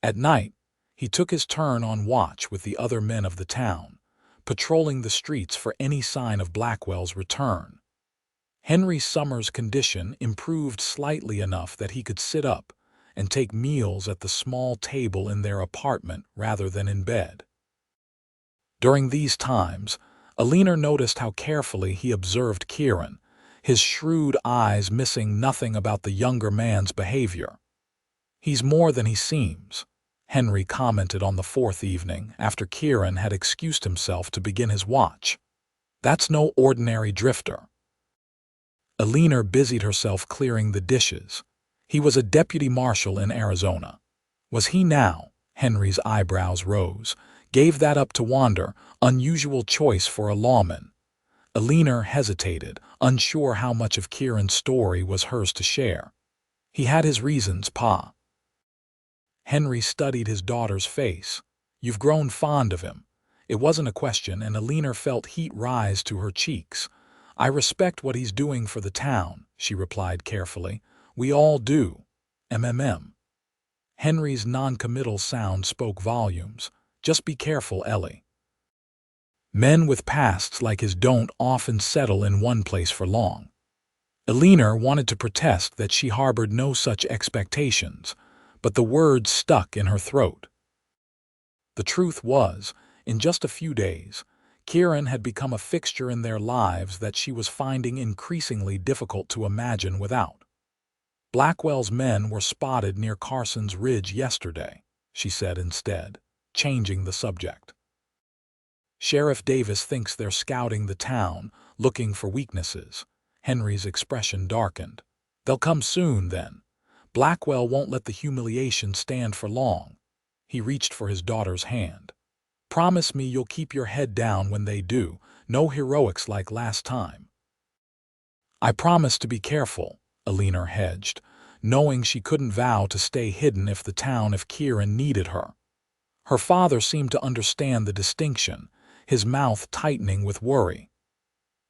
At night, he took his turn on watch with the other men of the town, patrolling the streets for any sign of Blackwell's return. Henry Summers' condition improved slightly enough that he could sit up and take meals at the small table in their apartment rather than in bed. During these times, Eleanor noticed how carefully he observed Kieran, his shrewd eyes missing nothing about the younger man's behavior. "He's more than he seems," Henry commented on the 4th evening after Kieran had excused himself to begin his watch. "That's no ordinary drifter." Eleanor busied herself clearing the dishes. He was a deputy marshal in Arizona. Was he now? Henry's eyebrows rose. Gave that up to wander, unusual choice for a lawman. Eleanor hesitated, unsure how much of Kieran's story was hers to share. "He had his reasons, Pa." Henry studied his daughter's face. "You've grown fond of him." It wasn't a question, and Eleanor felt heat rise to her cheeks. "I respect what he's doing for the town," she replied carefully. "We all do. MMM." Henry's noncommittal sound spoke volumes. "Just be careful, Ellie. Men with pasts like his don't often settle in one place for long." Eleanor wanted to protest that she harbored no such expectations, but the words stuck in her throat. The truth was, in just a few days, Kieran had become a fixture in their lives that she was finding increasingly difficult to imagine without. "Blackwell's men were spotted near Carson's Ridge yesterday," she said instead, changing the subject. "Sheriff Davis thinks they're scouting the town, looking for weaknesses." Henry's expression darkened. "They'll come soon, then. Blackwell won't let the humiliation stand for long." He reached for his daughter's hand. "Promise me you'll keep your head down when they do. No heroics like last time. I promised to be careful, Eleanor hedged, knowing she couldn't vow to stay hidden if Kieran needed her. Her father seemed to understand the distinction, his mouth tightening with worry.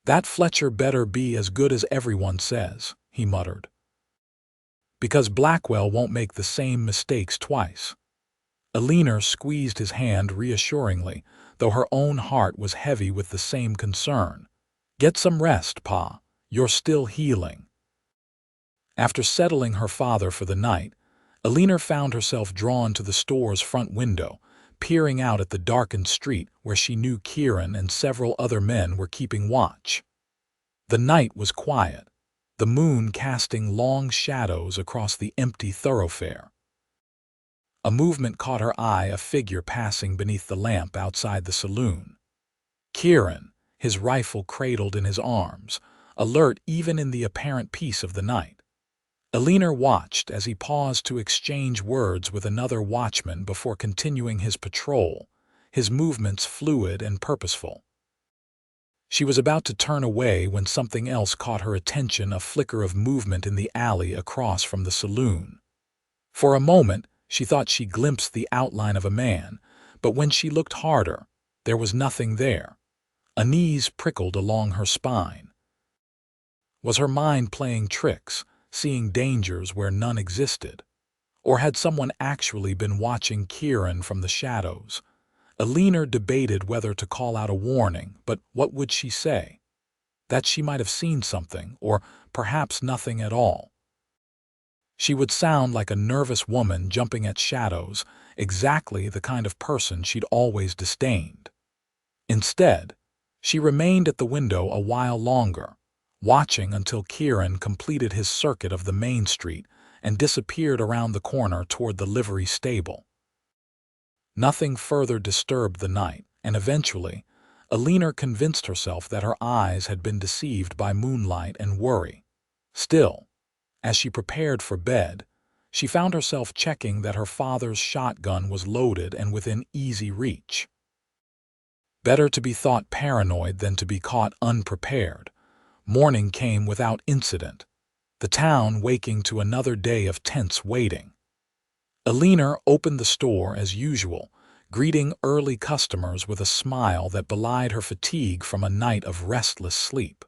That Fletcher better be as good as everyone says, he muttered. Because Blackwell won't make the same mistakes twice. Eleanor squeezed his hand reassuringly, though her own heart was heavy with the same concern. Get some rest, Pa. You're still healing. After settling her father for the night, Eleanor found herself drawn to the store's front window, peering out at the darkened street where she knew Kieran and several other men were keeping watch. The night was quiet, the moon casting long shadows across the empty thoroughfare. A movement caught her eye, a figure passing beneath the lamp outside the saloon. Kieran, his rifle cradled in his arms, alert even in the apparent peace of the night. Eleanor watched as he paused to exchange words with another watchman before continuing his patrol, his movements fluid and purposeful. She was about to turn away when something else caught her attention, a flicker of movement in the alley across from the saloon. For a moment, she thought she glimpsed the outline of a man, but when she looked harder, there was nothing there. Unease prickled along her spine. Was her mind playing tricks, seeing dangers where none existed? Or had someone actually been watching Kieran from the shadows? Eleanor debated whether to call out a warning, but what would she say? That she might have seen something, or perhaps nothing at all. She would sound like a nervous woman jumping at shadows, exactly the kind of person she'd always disdained. Instead, she remained at the window a while longer, watching until Kieran completed his circuit of the main street and disappeared around the corner toward the livery stable. Nothing further disturbed the night, and eventually, Eleanor convinced herself that her eyes had been deceived by moonlight and worry. Still, as she prepared for bed, she found herself checking that her father's shotgun was loaded and within easy reach. Better to be thought paranoid than to be caught unprepared. Morning came without incident, the town waking to another day of tense waiting. Eleanor opened the store as usual, greeting early customers with a smile that belied her fatigue from a night of restless sleep.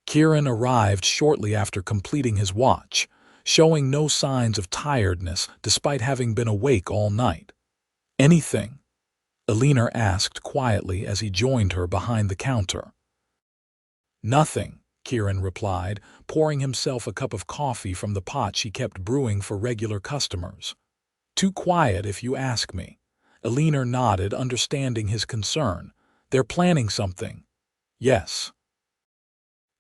Kieran arrived shortly after completing his watch, showing no signs of tiredness despite having been awake all night. "Anything?" Eleanor asked quietly as he joined her behind the counter. "Nothing," Kieran replied, pouring himself a cup of coffee from the pot she kept brewing for regular customers. "Too quiet if you ask me." Eleanor nodded, understanding his concern. "They're planning something." "Yes."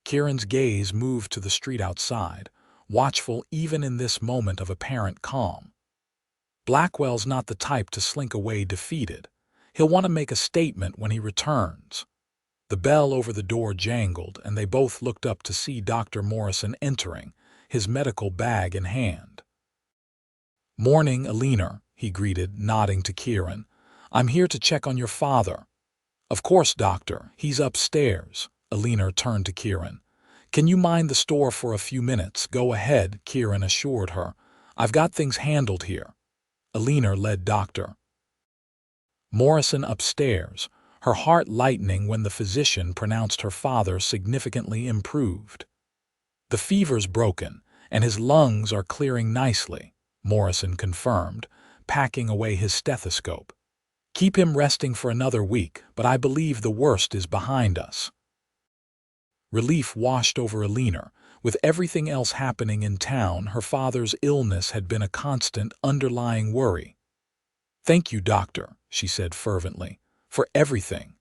Kieran's gaze moved to the street outside, watchful even in this moment of apparent calm. Blackwell's not the type to slink away defeated. He'll want to make a statement when he returns. The bell over the door jangled, and they both looked up to see Dr. Morrison entering, his medical bag in hand. "Morning, Eleanor," he greeted, nodding to Kieran. "I'm here to check on your father." "Of course, doctor. He's upstairs." Eleanor turned to Kieran. "Can you mind the store for a few minutes?" "Go ahead," Kieran assured her. "I've got things handled here." Eleanor led Dr. Morrison upstairs, her heart lightening when the physician pronounced her father significantly improved. "The fever's broken, and his lungs are clearing nicely," Morrison confirmed, packing away his stethoscope. "Keep him resting for another week, but I believe the worst is behind us." Relief washed over Eleanor. With everything else happening in town, her father's illness had been a constant underlying worry. "Thank you, doctor," she said fervently, "for everything."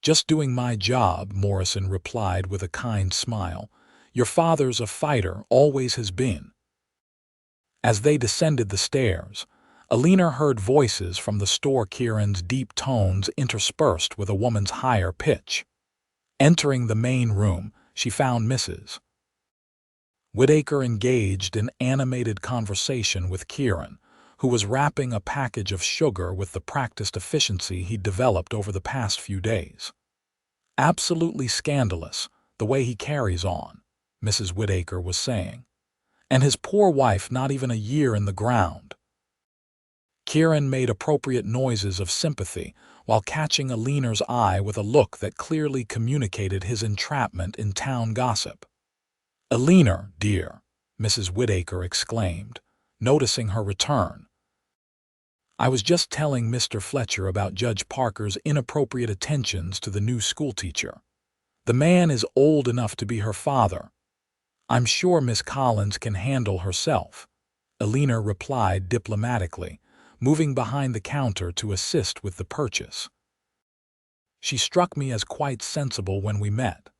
"Just doing my job," Morrison replied with a kind smile. "Your father's a fighter, always has been." As they descended the stairs, Eleanor heard voices from the store, Kieran's deep tones interspersed with a woman's higher pitch. Entering the main room, she found Mrs. Whitaker engaged in animated conversation with Kieran, who was wrapping a package of sugar with the practiced efficiency he'd developed over the past few days. Absolutely scandalous, the way he carries on, Mrs. Whittaker was saying. And his poor wife not even a year in the ground. Kieran made appropriate noises of sympathy while catching Eleanor's eye with a look that clearly communicated his entrapment in town gossip. "Eleanor, dear," Mrs. Whittaker exclaimed, noticing her return. "I was just telling Mr. Fletcher about Judge Parker's inappropriate attentions to the new schoolteacher. The man is old enough to be her father. I'm sure Miss Collins can handle herself," Eleanor replied diplomatically, moving behind the counter to assist with the purchase. "She struck me as quite sensible when we met."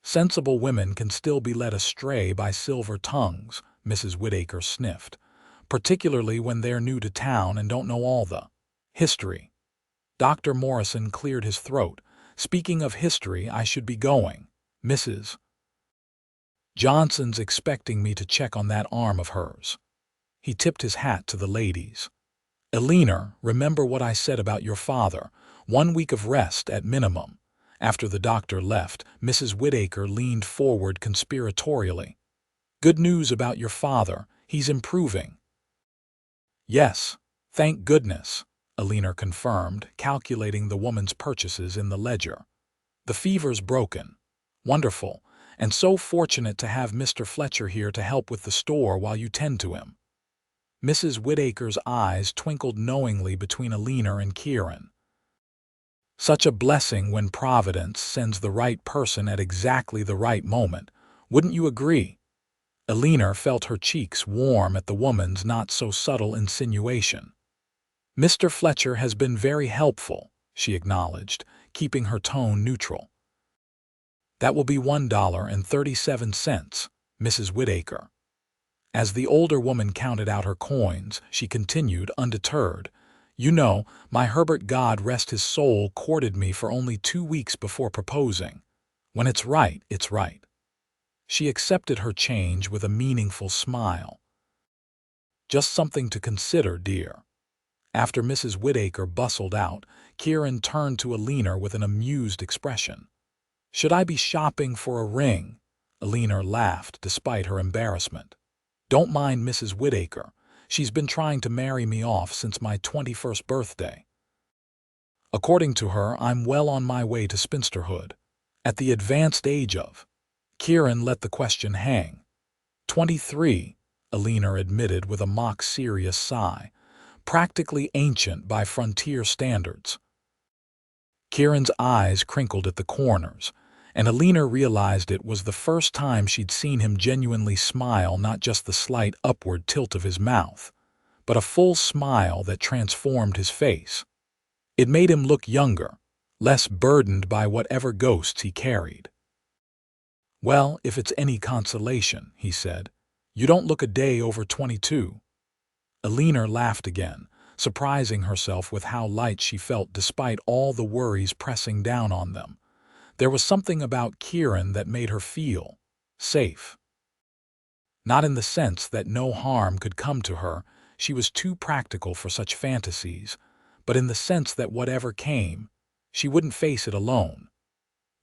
"Sensible women can still be led astray by silver tongues," Mrs. Whittaker sniffed, "particularly when they're new to town and don't know all the history." Dr. Morrison cleared his throat. "Speaking of history, I should be going. Mrs. Johnson's expecting me to check on that arm of hers." He tipped his hat to the ladies. "Eleanor, remember what I said about your father. 1 week of rest at minimum." After the doctor left, Mrs. Whittaker leaned forward conspiratorially. "Good news about your father. He's improving." "Yes, thank goodness," Eleanor confirmed, calculating the woman's purchases in the ledger. "The fever's broken. Wonderful, and so fortunate to have Mr. Fletcher here to help with the store while you tend to him." Mrs. Whittaker's eyes twinkled knowingly between Eleanor and Kieran. "Such a blessing when Providence sends the right person at exactly the right moment. Wouldn't you agree?" Eleanor felt her cheeks warm at the woman's not-so-subtle insinuation. "Mr. Fletcher has been very helpful," she acknowledged, keeping her tone neutral. "That will be $1.37, Mrs. Whittaker." As the older woman counted out her coins, she continued, undeterred. "You know, my Herbert, God rest his soul, courted me for only 2 weeks before proposing. When it's right, it's right." She accepted her change with a meaningful smile. "Just something to consider, dear." After Mrs. Whittaker bustled out, Kieran turned to Eleanor with an amused expression. "Should I be shopping for a ring?" Eleanor laughed despite her embarrassment. "Don't mind Mrs. Whittaker. She's been trying to marry me off since my 21st birthday. According to her, I'm well on my way to spinsterhood. At the advanced age of—" Kieran let the question hang. 23, Eleanor admitted with a mock-serious sigh. "Practically ancient by frontier standards." Kieran's eyes crinkled at the corners, and Eleanor realized it was the first time she'd seen him genuinely smile, not just the slight upward tilt of his mouth, but a full smile that transformed his face. It made him look younger, less burdened by whatever ghosts he carried. "Well, if it's any consolation," he said, "you don't look a day over 22. Eleanor laughed again, surprising herself with how light she felt despite all the worries pressing down on them. There was something about Kieran that made her feel safe. Not in the sense that no harm could come to her, she was too practical for such fantasies, but in the sense that whatever came, she wouldn't face it alone.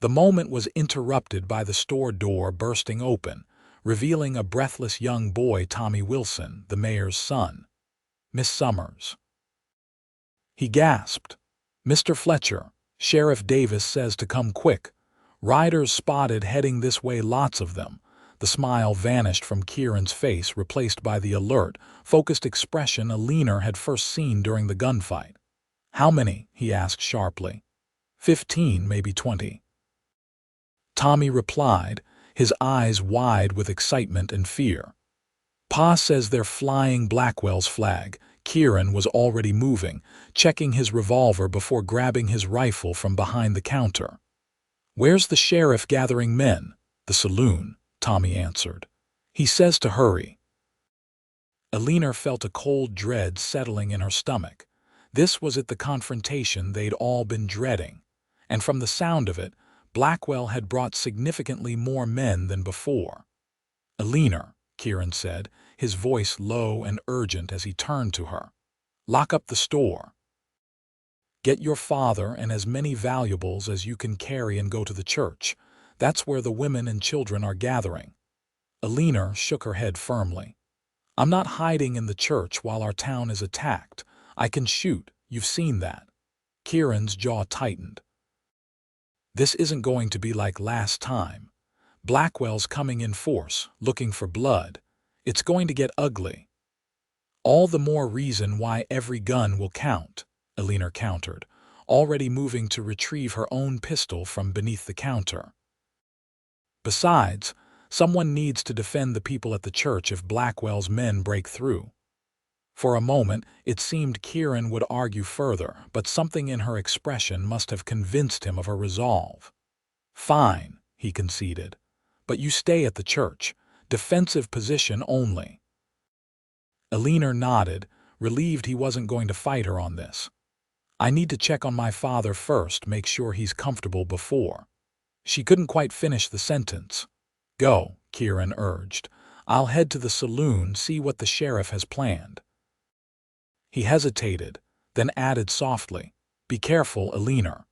The moment was interrupted by the store door bursting open, revealing a breathless young boy, Tommy Wilson, the mayor's son. "Miss Summers." He gasped. "Mr. Fletcher, Sheriff Davis says to come quick. Riders spotted heading this way, lots of them." The smile vanished from Kieran's face, replaced by the alert, focused expression Eleanor had first seen during the gunfight. "How many?" he asked sharply. 15, maybe 20. Tommy replied, his eyes wide with excitement and fear. "Pa says they're flying Blackwell's flag." Kieran was already moving, checking his revolver before grabbing his rifle from behind the counter. "Where's the sheriff gathering men?" "The saloon," Tommy answered. "He says to hurry." Eleanor felt a cold dread settling in her stomach. This was it, the confrontation they'd all been dreading. And from the sound of it, Blackwell had brought significantly more men than before. "Eleanor," Kieran said, his voice low and urgent as he turned to her. "Lock up the store." Get your father and as many valuables as you can carry and go to the church. That's where the women and children are gathering." Eleanor shook her head firmly. "I'm not hiding in the church while our town is attacked. I can shoot, you've seen that." Kieran's jaw tightened. "This isn't going to be like last time. Blackwell's coming in force, looking for blood. It's going to get ugly." "All the more reason why every gun will count," Eleanor countered, already moving to retrieve her own pistol from beneath the counter. "Besides, someone needs to defend the people at the church if Blackwell's men break through." For a moment, it seemed Kieran would argue further, but something in her expression must have convinced him of her resolve. "Fine," he conceded, "but you stay at the church. Defensive position only." Eleanor nodded, relieved he wasn't going to fight her on this. "I need to check on my father first, make sure he's comfortable before." She couldn't quite finish the sentence. "Go," Kieran urged. "I'll head to the saloon, see what the sheriff has planned." He hesitated, then added softly, "Be careful, Eleanor."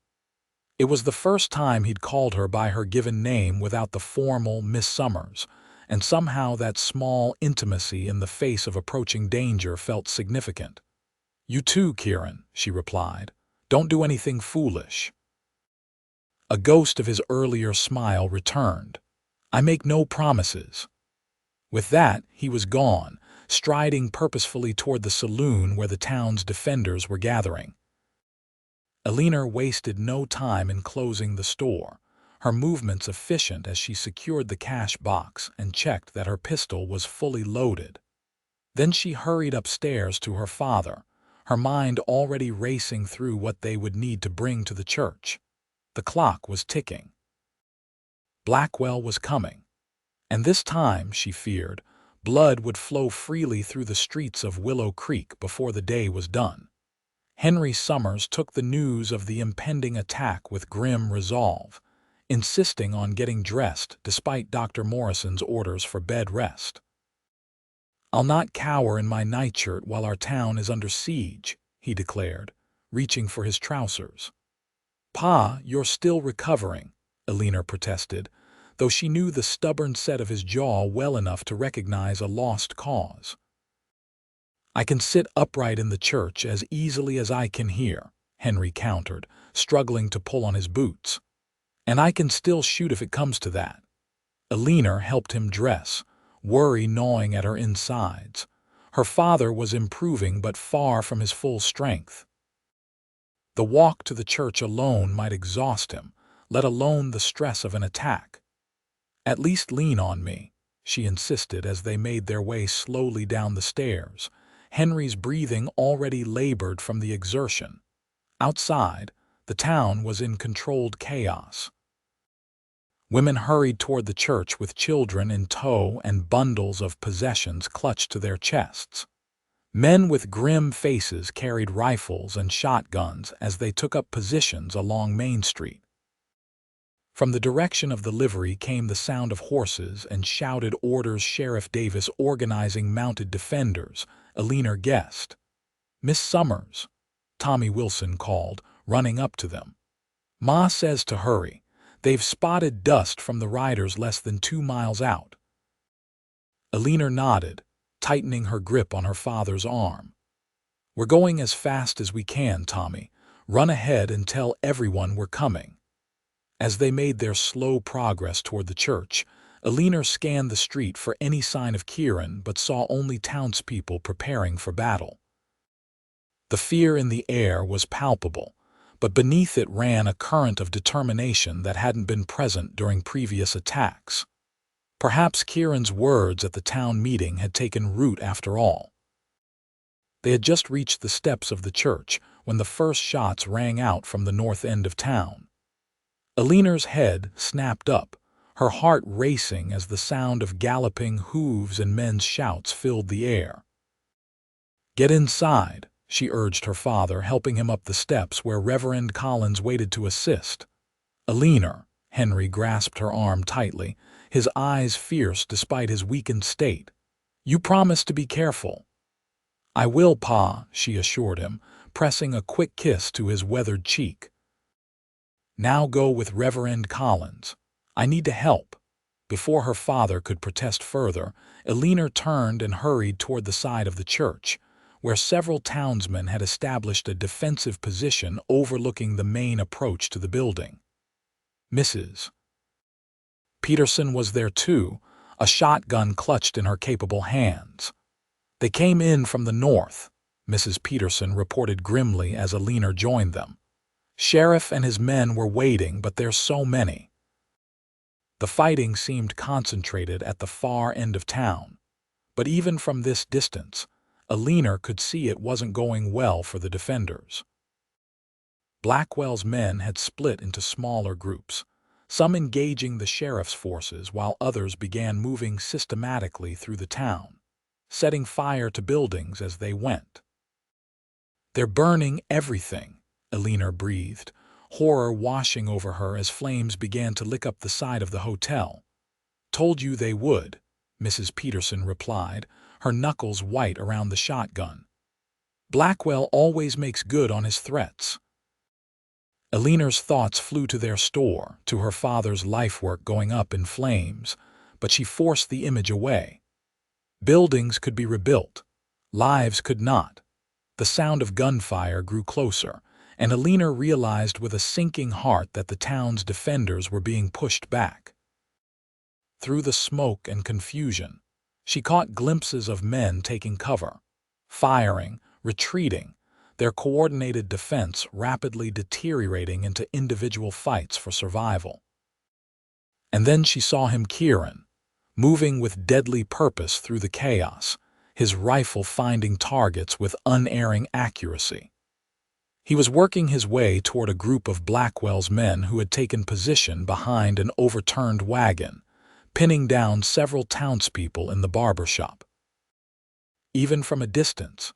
It was the first time he'd called her by her given name without the formal Miss Summers, and somehow that small intimacy in the face of approaching danger felt significant. "You too, Kieran," she replied. "Don't do anything foolish." A ghost of his earlier smile returned. "I make no promises." With that, he was gone, striding purposefully toward the saloon where the town's defenders were gathering. Eleanor wasted no time in closing the store, her movements efficient as she secured the cash box and checked that her pistol was fully loaded. Then she hurried upstairs to her father, her mind already racing through what they would need to bring to the church. The clock was ticking. Blackwell was coming, and this time, she feared, blood would flow freely through the streets of Willow Creek before the day was done. Henry Summers took the news of the impending attack with grim resolve, insisting on getting dressed despite Dr. Morrison's orders for bed rest. "I'll not cower in my nightshirt while our town is under siege," he declared, reaching for his trousers. "Pa, you're still recovering," Eleanor protested, though she knew the stubborn set of his jaw well enough to recognize a lost cause. "I can sit upright in the church as easily as I can here," Henry countered, struggling to pull on his boots. "And I can still shoot if it comes to that." Eleanor helped him dress, worry gnawing at her insides. Her father was improving but far from his full strength. The walk to the church alone might exhaust him, let alone the stress of an attack. "At least lean on me," she insisted as they made their way slowly down the stairs, Henry's breathing already labored from the exertion. Outside, the town was in controlled chaos. Women hurried toward the church with children in tow and bundles of possessions clutched to their chests. Men with grim faces carried rifles and shotguns as they took up positions along Main Street. From the direction of the livery came the sound of horses and shouted orders. Sheriff Davis organizing mounted defenders, Eleanor guessed. "Miss Summers," Tommy Wilson called, running up to them. "Ma says to hurry. They've spotted dust from the riders less than 2 miles out." Eleanor nodded, tightening her grip on her father's arm. "We're going as fast as we can, Tommy. Run ahead and tell everyone we're coming." As they made their slow progress toward the church, Eleanor scanned the street for any sign of Kieran but saw only townspeople preparing for battle. The fear in the air was palpable, but beneath it ran a current of determination that hadn't been present during previous attacks. Perhaps Kieran's words at the town meeting had taken root after all. They had just reached the steps of the church when the first shots rang out from the north end of town. Eleanor's head snapped up, her heart racing as the sound of galloping hooves and men's shouts filled the air. "Get inside," she urged her father, helping him up the steps where Reverend Collins waited to assist. "Eleanor," Henry grasped her arm tightly, his eyes fierce despite his weakened state. "You promised to be careful." "I will, Pa," she assured him, pressing a quick kiss to his weathered cheek. "Now go with Reverend Collins. I need to help." Before her father could protest further, Eleanor turned and hurried toward the side of the church, where several townsmen had established a defensive position overlooking the main approach to the building. Mrs. Peterson was there too, a shotgun clutched in her capable hands. "They came in from the north," Mrs. Peterson reported grimly as Eleanor joined them. "Sheriff and his men were waiting, but there's so many." The fighting seemed concentrated at the far end of town, but even from this distance, Eleanor could see it wasn't going well for the defenders. Blackwell's men had split into smaller groups, some engaging the sheriff's forces while others began moving systematically through the town, setting fire to buildings as they went. "They're burning everything," Eleanor breathed, horror washing over her as flames began to lick up the side of the hotel. "Told you they would," Mrs. Peterson replied, her knuckles white around the shotgun. "Blackwell always makes good on his threats." Eleanor's thoughts flew to their store, to her father's lifework going up in flames, but she forced the image away. Buildings could be rebuilt. Lives could not. The sound of gunfire grew closer, and Eleanor realized with a sinking heart that the town's defenders were being pushed back. Through the smoke and confusion, she caught glimpses of men taking cover, firing, retreating, their coordinated defense rapidly deteriorating into individual fights for survival. And then she saw him, Kieran, moving with deadly purpose through the chaos, his rifle finding targets with unerring accuracy. He was working his way toward a group of Blackwell's men who had taken position behind an overturned wagon, pinning down several townspeople in the barber shop. Even from a distance,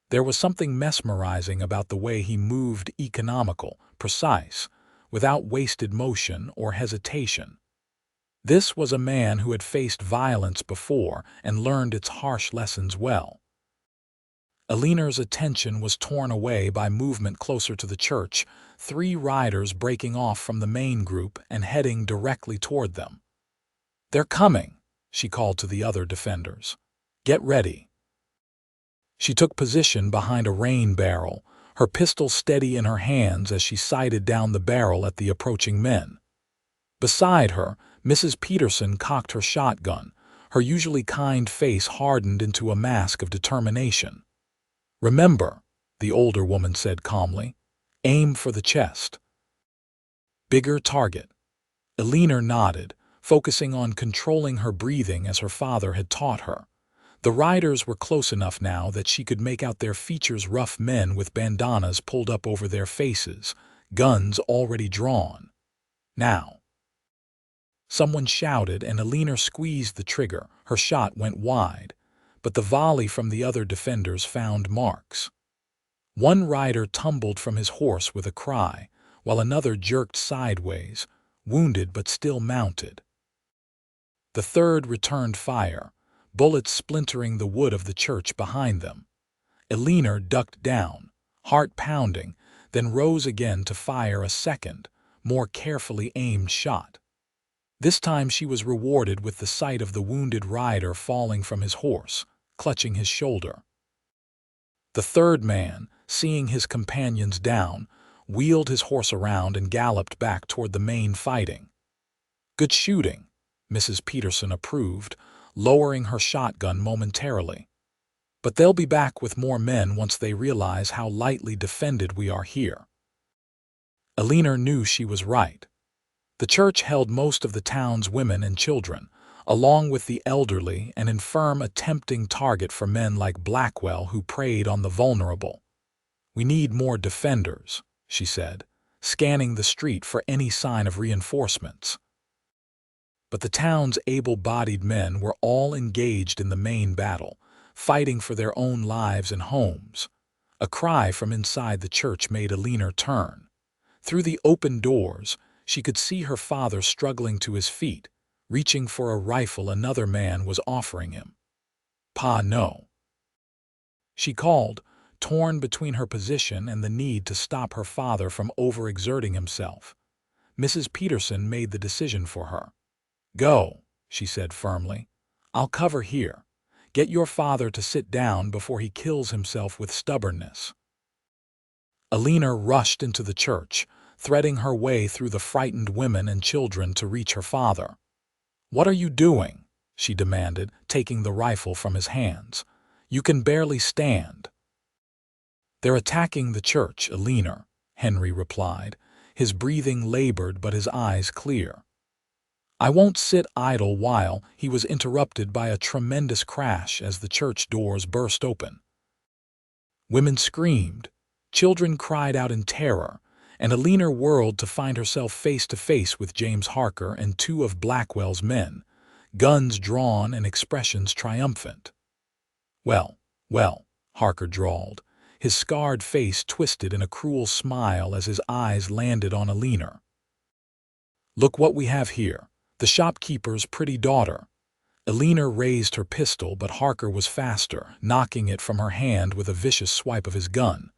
there was something mesmerizing about the way he moved, economical, precise, without wasted motion or hesitation. This was a man who had faced violence before and learned its harsh lessons well. Eleanor's attention was torn away by movement closer to the church, 3 riders breaking off from the main group and heading directly toward them. "They're coming," she called to the other defenders. "Get ready." She took position behind a rain barrel, her pistol steady in her hands as she sighted down the barrel at the approaching men. Beside her, Mrs. Peterson cocked her shotgun, her usually kind face hardened into a mask of determination. "Remember," the older woman said calmly, "aim for the chest." Bigger target. Eleanor nodded, focusing on controlling her breathing as her father had taught her. The riders were close enough now that she could make out their features, rough men with bandanas pulled up over their faces, guns already drawn. "Now." Someone shouted and Eleanor squeezed the trigger. Her shot went wide, but the volley from the other defenders found marks. One rider tumbled from his horse with a cry, while another jerked sideways, wounded but still mounted. The third returned fire, bullets splintering the wood of the church behind them. Eleanor ducked down, heart pounding, then rose again to fire a second, more carefully aimed shot. This time she was rewarded with the sight of the wounded rider falling from his horse, clutching his shoulder. The third man, seeing his companions down, wheeled his horse around and galloped back toward the main fighting. "Good shooting," Mrs. Peterson approved, lowering her shotgun momentarily. "But they'll be back with more men once they realize how lightly defended we are here." Eleanor knew she was right. The church held most of the town's women and children, along with the elderly and infirm, a tempting target for men like Blackwell who preyed on the vulnerable. "We need more defenders," she said, scanning the street for any sign of reinforcements. But the town's able-bodied men were all engaged in the main battle, fighting for their own lives and homes. A cry from inside the church made Eleanor turn. Through the open doors, she could see her father struggling to his feet, reaching for a rifle another man was offering him. "Pa, no." She called, torn between her position and the need to stop her father from overexerting himself. Mrs. Peterson made the decision for her. "Go," she said firmly. "I'll cover here. Get your father to sit down before he kills himself with stubbornness." Eleanor rushed into the church, threading her way through the frightened women and children to reach her father. "What are you doing?" she demanded, taking the rifle from his hands. "You can barely stand." "They're attacking the church, Eleanor," Henry replied, his breathing labored but his eyes clear. I won't sit idle while he was interrupted by a tremendous crash as the church doors burst open. Women screamed, children cried out in terror, and Eleanor whirled to find herself face to face with James Harker and two of Blackwell's men, guns drawn and expressions triumphant. "Well, well," Harker drawled, his scarred face twisted in a cruel smile as his eyes landed on Eleanor. "Look what we have here, the shopkeeper's pretty daughter." Eleanor raised her pistol, but Harker was faster, knocking it from her hand with a vicious swipe of his gun.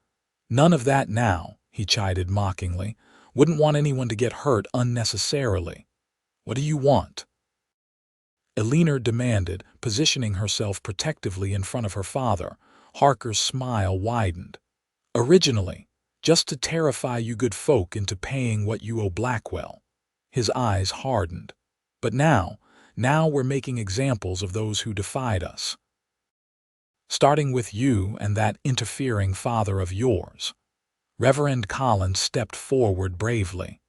"None of that now," he chided mockingly. "Wouldn't want anyone to get hurt unnecessarily. What do you want?" Eleanor demanded, positioning herself protectively in front of her father. Harker's smile widened. "Originally, just to terrify you good folk into paying what you owe Blackwell." His eyes hardened. "But now we're making examples of those who defied us. Starting with you and that interfering father of yours." Reverend Collins stepped forward bravely.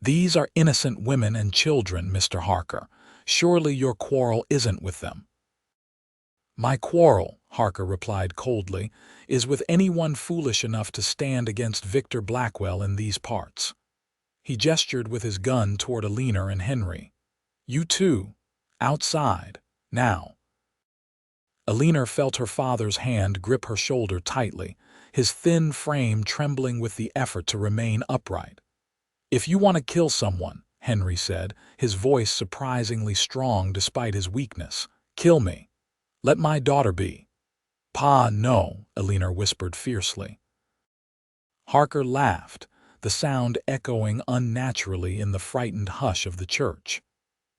"These are innocent women and children, Mr. Harker. Surely your quarrel isn't with them." "My quarrel," Harker replied coldly, "is with anyone foolish enough to stand against Victor Blackwell in these parts." He gestured with his gun toward Eleanor and Henry. "You two, outside, now." Eleanor felt her father's hand grip her shoulder tightly, his thin frame trembling with the effort to remain upright. "If you want to kill someone," Henry said, his voice surprisingly strong despite his weakness, "kill me. Let my daughter be." "Pa, no," Eleanor whispered fiercely. Harker laughed, the sound echoing unnaturally in the frightened hush of the church.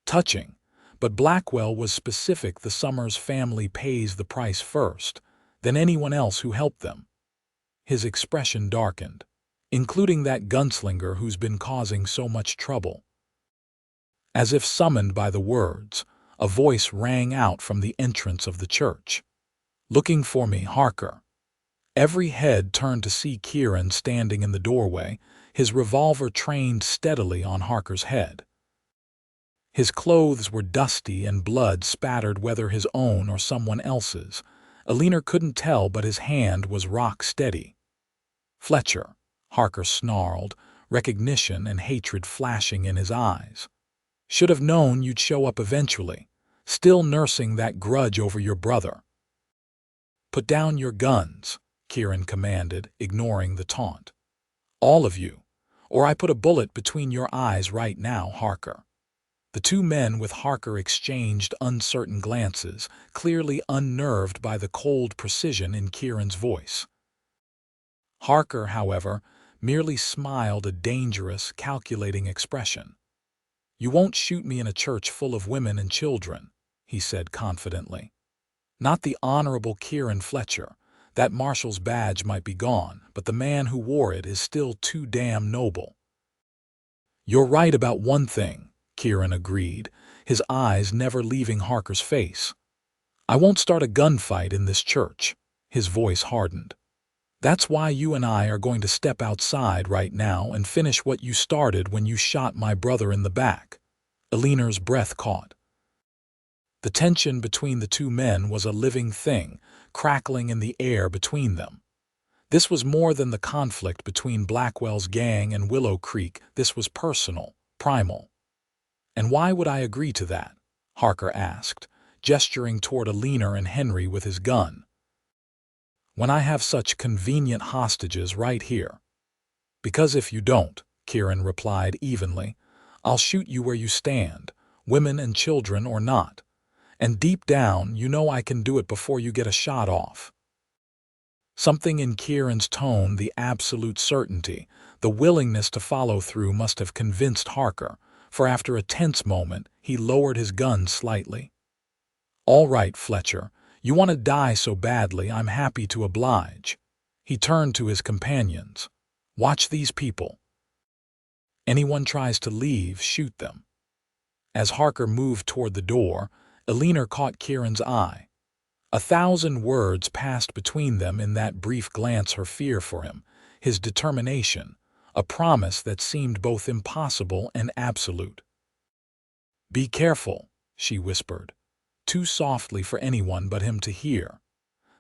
"Touching, but Blackwell was specific. The Summers family pays the price first, then anyone else who helped them." His expression darkened. "Including that gunslinger who's been causing so much trouble." As if summoned by the words, a voice rang out from the entrance of the church. "Looking for me, Harker." Every head turned to see Kieran standing in the doorway, his revolver trained steadily on Harker's head. His clothes were dusty and blood spattered, whether his own or someone else's. Eleanor couldn't tell, but his hand was rock steady. "Fletcher," Harker snarled, recognition and hatred flashing in his eyes. "Should have known you'd show up eventually, still nursing that grudge over your brother." "Put down your guns," Kieran commanded, ignoring the taunt. "All of you, or I put a bullet between your eyes right now, Harker." The two men with Harker exchanged uncertain glances, clearly unnerved by the cold precision in Kieran's voice. Harker, however, merely smiled, a dangerous, calculating expression. "You won't shoot me in a church full of women and children," he said confidently. "Not the Honorable Kieran Fletcher. That marshal's badge might be gone, but the man who wore it is still too damn noble." "You're right about one thing," Kieran agreed, his eyes never leaving Harker's face. "I won't start a gunfight in this church." His voice hardened. "That's why you and I are going to step outside right now and finish what you started when you shot my brother in the back." Eleanor's breath caught. The tension between the two men was a living thing, crackling in the air between them. This was more than the conflict between Blackwell's gang and Willow Creek. This was personal, primal. "And why would I agree to that?" Harker asked, gesturing toward Eleanor and Henry with his gun. "When I have such convenient hostages right here." "Because if you don't," Kieran replied evenly, "I'll shoot you where you stand, women and children or not. And deep down, you know I can do it before you get a shot off." Something in Kieran's tone, the absolute certainty, the willingness to follow through must have convinced Harker, for after a tense moment, he lowered his gun slightly. "All right, Fletcher, you want to die so badly, I'm happy to oblige." He turned to his companions. "Watch these people. Anyone tries to leave, shoot them." As Harker moved toward the door, Eleanor caught Kieran's eye. 1,000 words passed between them in that brief glance, her fear for him, his determination, a promise that seemed both impossible and absolute. "Be careful," she whispered, too softly for anyone but him to hear.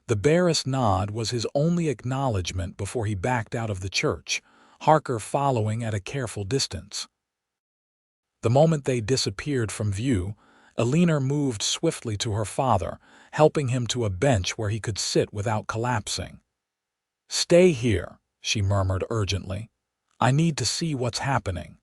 The barest nod was his only acknowledgement before he backed out of the church, Harker following at a careful distance. The moment they disappeared from view, Eleanor moved swiftly to her father, helping him to a bench where he could sit without collapsing. "Stay here," she murmured urgently. "I need to see what's happening."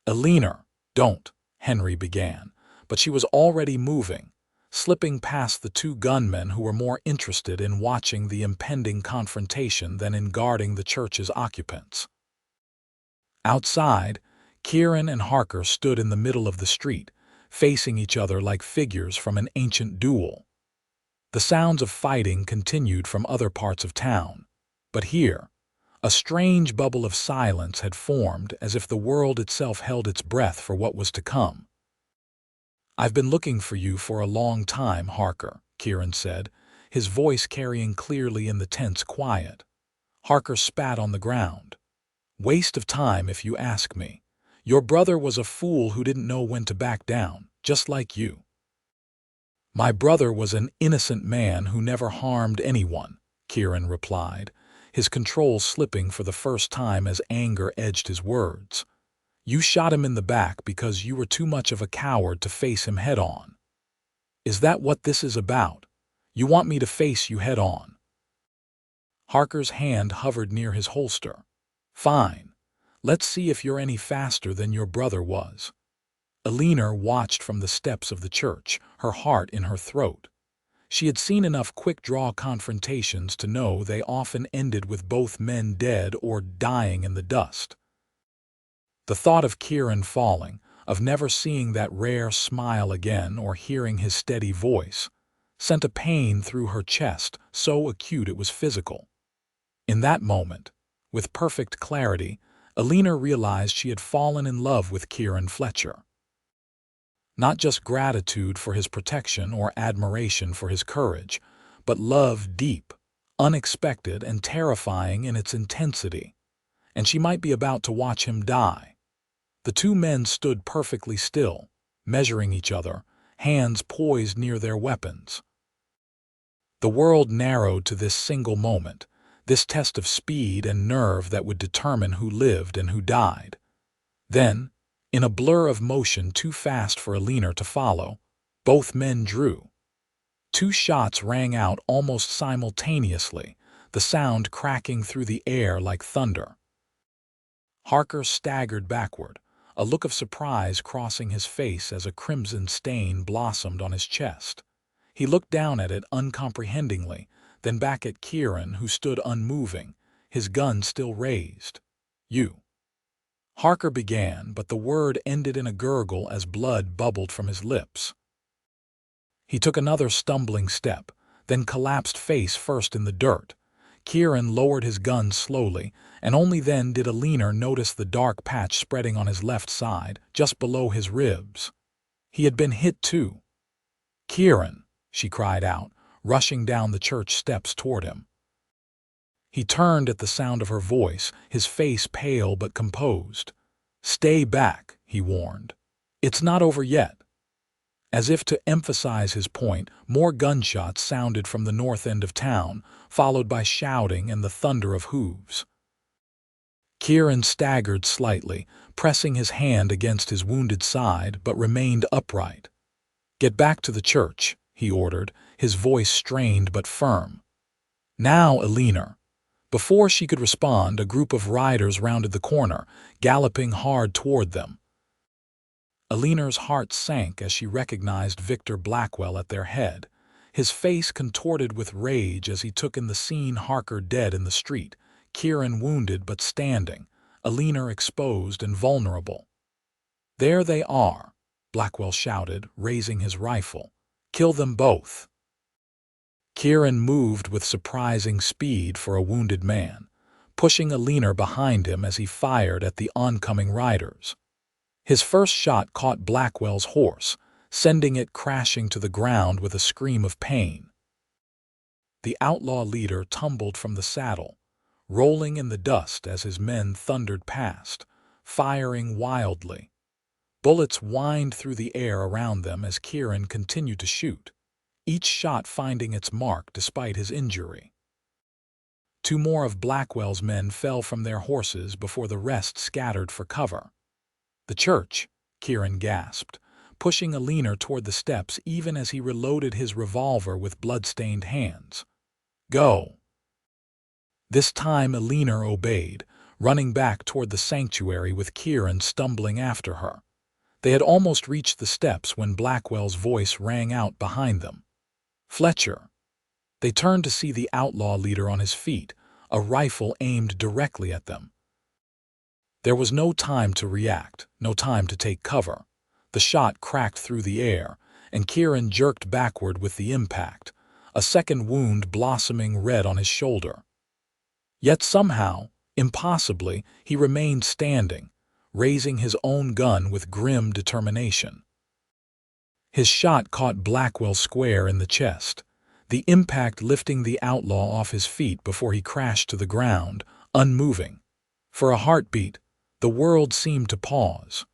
"Eleanor, don't," Henry began, but she was already moving, slipping past the two gunmen who were more interested in watching the impending confrontation than in guarding the church's occupants. Outside, Kieran and Harker stood in the middle of the street, facing each other like figures from an ancient duel. The sounds of fighting continued from other parts of town, but here, a strange bubble of silence had formed, as if the world itself held its breath for what was to come. "I've been looking for you for a long time, Harker," Kieran said, his voice carrying clearly in the tense quiet. Harker spat on the ground. "Waste of time if you ask me. Your brother was a fool who didn't know when to back down, just like you." "My brother was an innocent man who never harmed anyone," Kieran replied, his control slipping for the first time as anger edged his words. "You shot him in the back because you were too much of a coward to face him head-on. Is that what this is about? You want me to face you head-on?" Harker's hand hovered near his holster. "Fine. Let's see if you're any faster than your brother was." Eleanor watched from the steps of the church, her heart in her throat. She had seen enough quick-draw confrontations to know they often ended with both men dead or dying in the dust. The thought of Kieran falling, of never seeing that rare smile again or hearing his steady voice, sent a pain through her chest, so acute it was physical. In that moment, with perfect clarity, Eleanor realized she had fallen in love with Kieran Fletcher. Not just gratitude for his protection or admiration for his courage, but love deep, unexpected, and terrifying in its intensity. And she might be about to watch him die. The two men stood perfectly still, measuring each other, hands poised near their weapons. The world narrowed to this single moment, this test of speed and nerve that would determine who lived and who died. Then, in a blur of motion too fast for Eleanor to follow, both men drew. Two shots rang out almost simultaneously, the sound cracking through the air like thunder. Harker staggered backward, a look of surprise crossing his face as a crimson stain blossomed on his chest. He looked down at it uncomprehendingly, then back at Kieran, who stood unmoving, his gun still raised. "You." Harker began, but the word ended in a gurgle as blood bubbled from his lips. He took another stumbling step, then collapsed face first in the dirt. Kieran lowered his gun slowly, and only then did Eleanor notice the dark patch spreading on his left side, just below his ribs. He had been hit too. "Kieran," she cried out, rushing down the church steps toward him. He turned at the sound of her voice, his face pale but composed. "Stay back," he warned. "It's not over yet." As if to emphasize his point, more gunshots sounded from the north end of town, followed by shouting and the thunder of hooves. Kieran staggered slightly, pressing his hand against his wounded side, but remained upright. "Get back to the church," he ordered, his voice strained but firm. "Now, Eleanor." Before she could respond, a group of riders rounded the corner, galloping hard toward them. Eleanor's heart sank as she recognized Victor Blackwell at their head, his face contorted with rage as he took in the scene: Harker dead in the street, Kieran wounded but standing, Eleanor exposed and vulnerable. "There they are," Blackwell shouted, raising his rifle. "Kill them both." Kieran moved with surprising speed for a wounded man, pushing Eleanor behind him as he fired at the oncoming riders. His first shot caught Blackwell's horse, sending it crashing to the ground with a scream of pain. The outlaw leader tumbled from the saddle, rolling in the dust as his men thundered past, firing wildly. Bullets whined through the air around them as Kieran continued to shoot, each shot finding its mark despite his injury. Two more of Blackwell's men fell from their horses before the rest scattered for cover. "The church," Kieran gasped, pushing Eleanor toward the steps even as he reloaded his revolver with blood-stained hands. "Go." This time Eleanor obeyed, running back toward the sanctuary with Kieran stumbling after her. They had almost reached the steps when Blackwell's voice rang out behind them. "Fletcher." They turned to see the outlaw leader on his feet, a rifle aimed directly at them. There was no time to react, no time to take cover. The shot cracked through the air, and Kieran jerked backward with the impact, a second wound blossoming red on his shoulder. Yet somehow, impossibly, he remained standing, raising his own gun with grim determination. His shot caught Blackwell square in the chest, the impact lifting the outlaw off his feet before he crashed to the ground, unmoving. For a heartbeat, the world seemed to pause.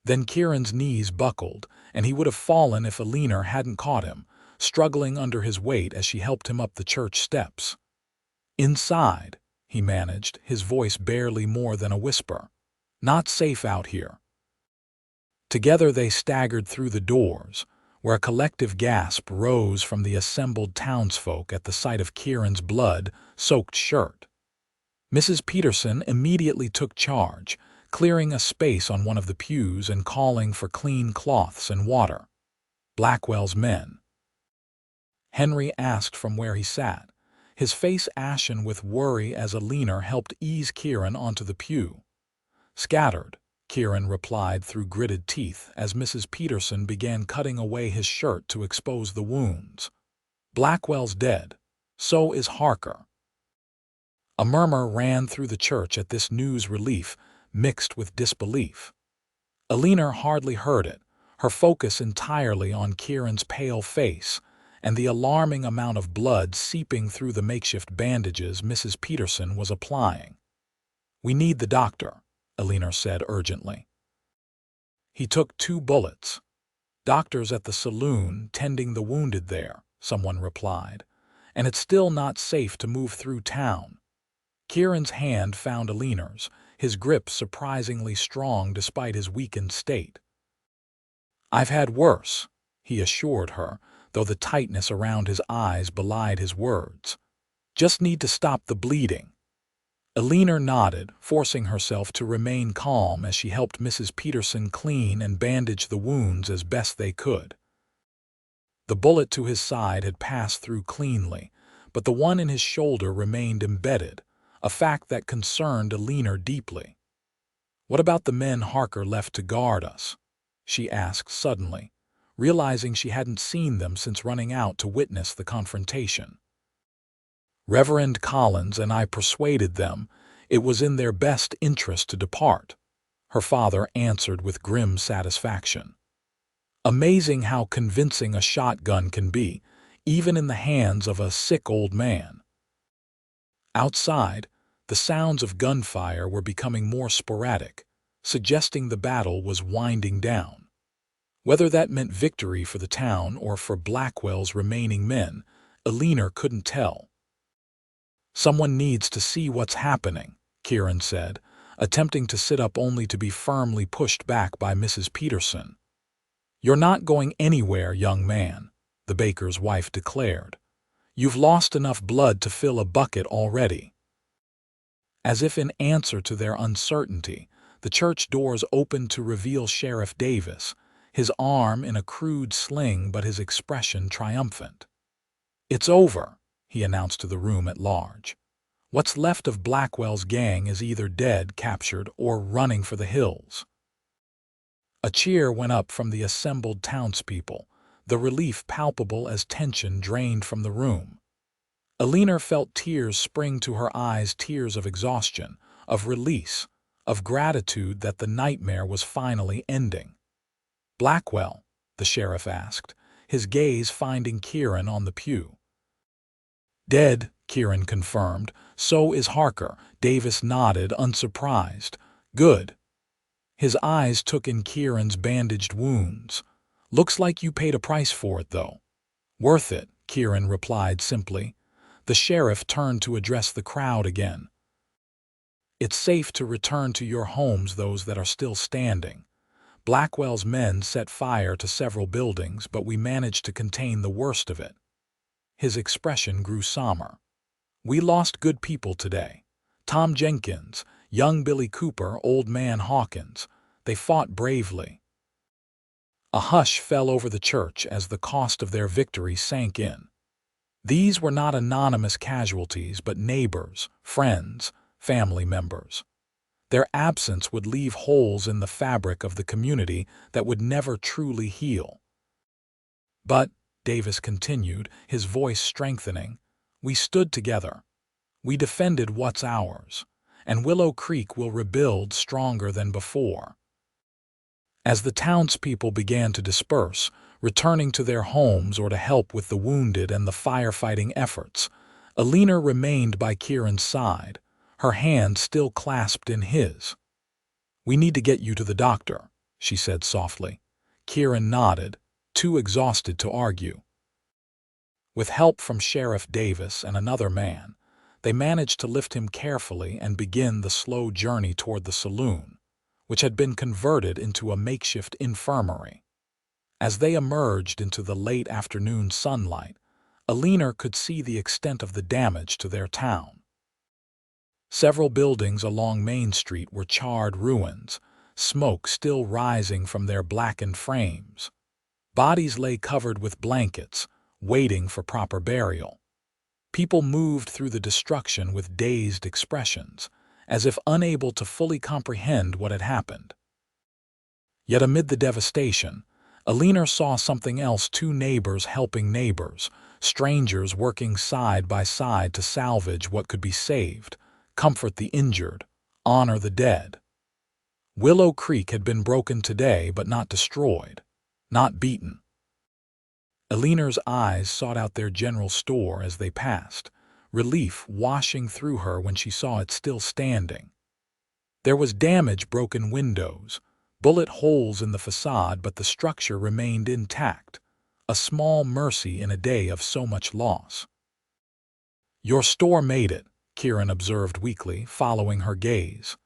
Then Kieran's knees buckled, and he would have fallen if Eleanor hadn't caught him, struggling under his weight as she helped him up the church steps. "Inside," he managed, his voice barely more than a whisper. "Not safe out here." Together they staggered through the doors, where a collective gasp rose from the assembled townsfolk at the sight of Kieran's blood-soaked shirt. Mrs. Peterson immediately took charge, clearing a space on one of the pews and calling for clean cloths and water. "Blackwell's men?" Henry asked from where he sat, his face ashen with worry as Eleanor helped ease Kieran onto the pew. "Scattered," Kieran replied through gritted teeth as Mrs. Peterson began cutting away his shirt to expose the wounds. "Blackwell's dead. So is Harker." A murmur ran through the church at this news, relief mixed with disbelief. Eleanor hardly heard it, her focus entirely on Kieran's pale face and the alarming amount of blood seeping through the makeshift bandages Mrs. Peterson was applying. "We need the doctor," Eleanor said urgently. "He took 2 bullets. Doctor's at the saloon tending the wounded there," someone replied, "and it's still not safe to move through town." Kieran's hand found Eleanor's, his grip surprisingly strong despite his weakened state. "I've had worse," he assured her, though the tightness around his eyes belied his words. "Just need to stop the bleeding." Eleanor nodded, forcing herself to remain calm as she helped Mrs. Peterson clean and bandage the wounds as best they could. The bullet to his side had passed through cleanly, but the one in his shoulder remained embedded, a fact that concerned Eleanor deeply. "What about the men Harker left to guard us?" she asked suddenly, realizing she hadn't seen them since running out to witness the confrontation. "Reverend Collins and I persuaded them it was in their best interest to depart," her father answered with grim satisfaction. Amazing how convincing a shotgun can be, even in the hands of a sick old man. Outside, the sounds of gunfire were becoming more sporadic, suggesting the battle was winding down. Whether that meant victory for the town or for Blackwell's remaining men, Eleanor couldn't tell. "Someone needs to see what's happening," Kieran said, attempting to sit up only to be firmly pushed back by Mrs. Peterson. "You're not going anywhere, young man," the baker's wife declared. "You've lost enough blood to fill a bucket already." As if in answer to their uncertainty, the church doors opened to reveal Sheriff Davis, his arm in a crude sling but his expression triumphant. "It's over," he announced to the room at large. "What's left of Blackwell's gang is either dead, captured, or running for the hills." A cheer went up from the assembled townspeople, the relief palpable as tension drained from the room. Eleanor felt tears spring to her eyes, tears of exhaustion, of release, of gratitude that the nightmare was finally ending. "Blackwell?" the sheriff asked, his gaze finding Kieran on the pew. "Dead," Kieran confirmed. "So is Harker." Davis nodded, unsurprised. "Good." His eyes took in Kieran's bandaged wounds. "Looks like you paid a price for it, though." "Worth it," Kieran replied simply. The sheriff turned to address the crowd again. "It's safe to return to your homes, those that are still standing. Blackwell's men set fire to several buildings, but we managed to contain the worst of it." His expression grew somber. "We lost good people today. Tom Jenkins, young Billy Cooper, old man Hawkins. They fought bravely." A hush fell over the church as the cost of their victory sank in. These were not anonymous casualties, but neighbors, friends, family members. Their absence would leave holes in the fabric of the community that would never truly heal. "But," Davis continued, his voice strengthening, "we stood together. We defended what's ours, and Willow Creek will rebuild stronger than before." As the townspeople began to disperse, returning to their homes or to help with the wounded and the firefighting efforts, Eleanor remained by Kieran's side, her hand still clasped in his. "We need to get you to the doctor," she said softly. Kieran nodded, too exhausted to argue. With help from Sheriff Davis and another man, they managed to lift him carefully and begin the slow journey toward the saloon, which had been converted into a makeshift infirmary. As they emerged into the late afternoon sunlight, Eleanor could see the extent of the damage to their town. Several buildings along Main Street were charred ruins, smoke still rising from their blackened frames. Bodies lay covered with blankets, waiting for proper burial. People moved through the destruction with dazed expressions, as if unable to fully comprehend what had happened. Yet amid the devastation, Eleanor saw something else: two neighbors helping neighbors, strangers working side by side to salvage what could be saved, comfort the injured, honor the dead. Willow Creek had been broken today, but not destroyed, not beaten. Eleanor's eyes sought out their general store as they passed, relief washing through her when she saw it still standing. There was damage, broken windows, bullet holes in the facade, but the structure remained intact, a small mercy in a day of so much loss. "Your store made it," Kieran observed weakly, following her gaze.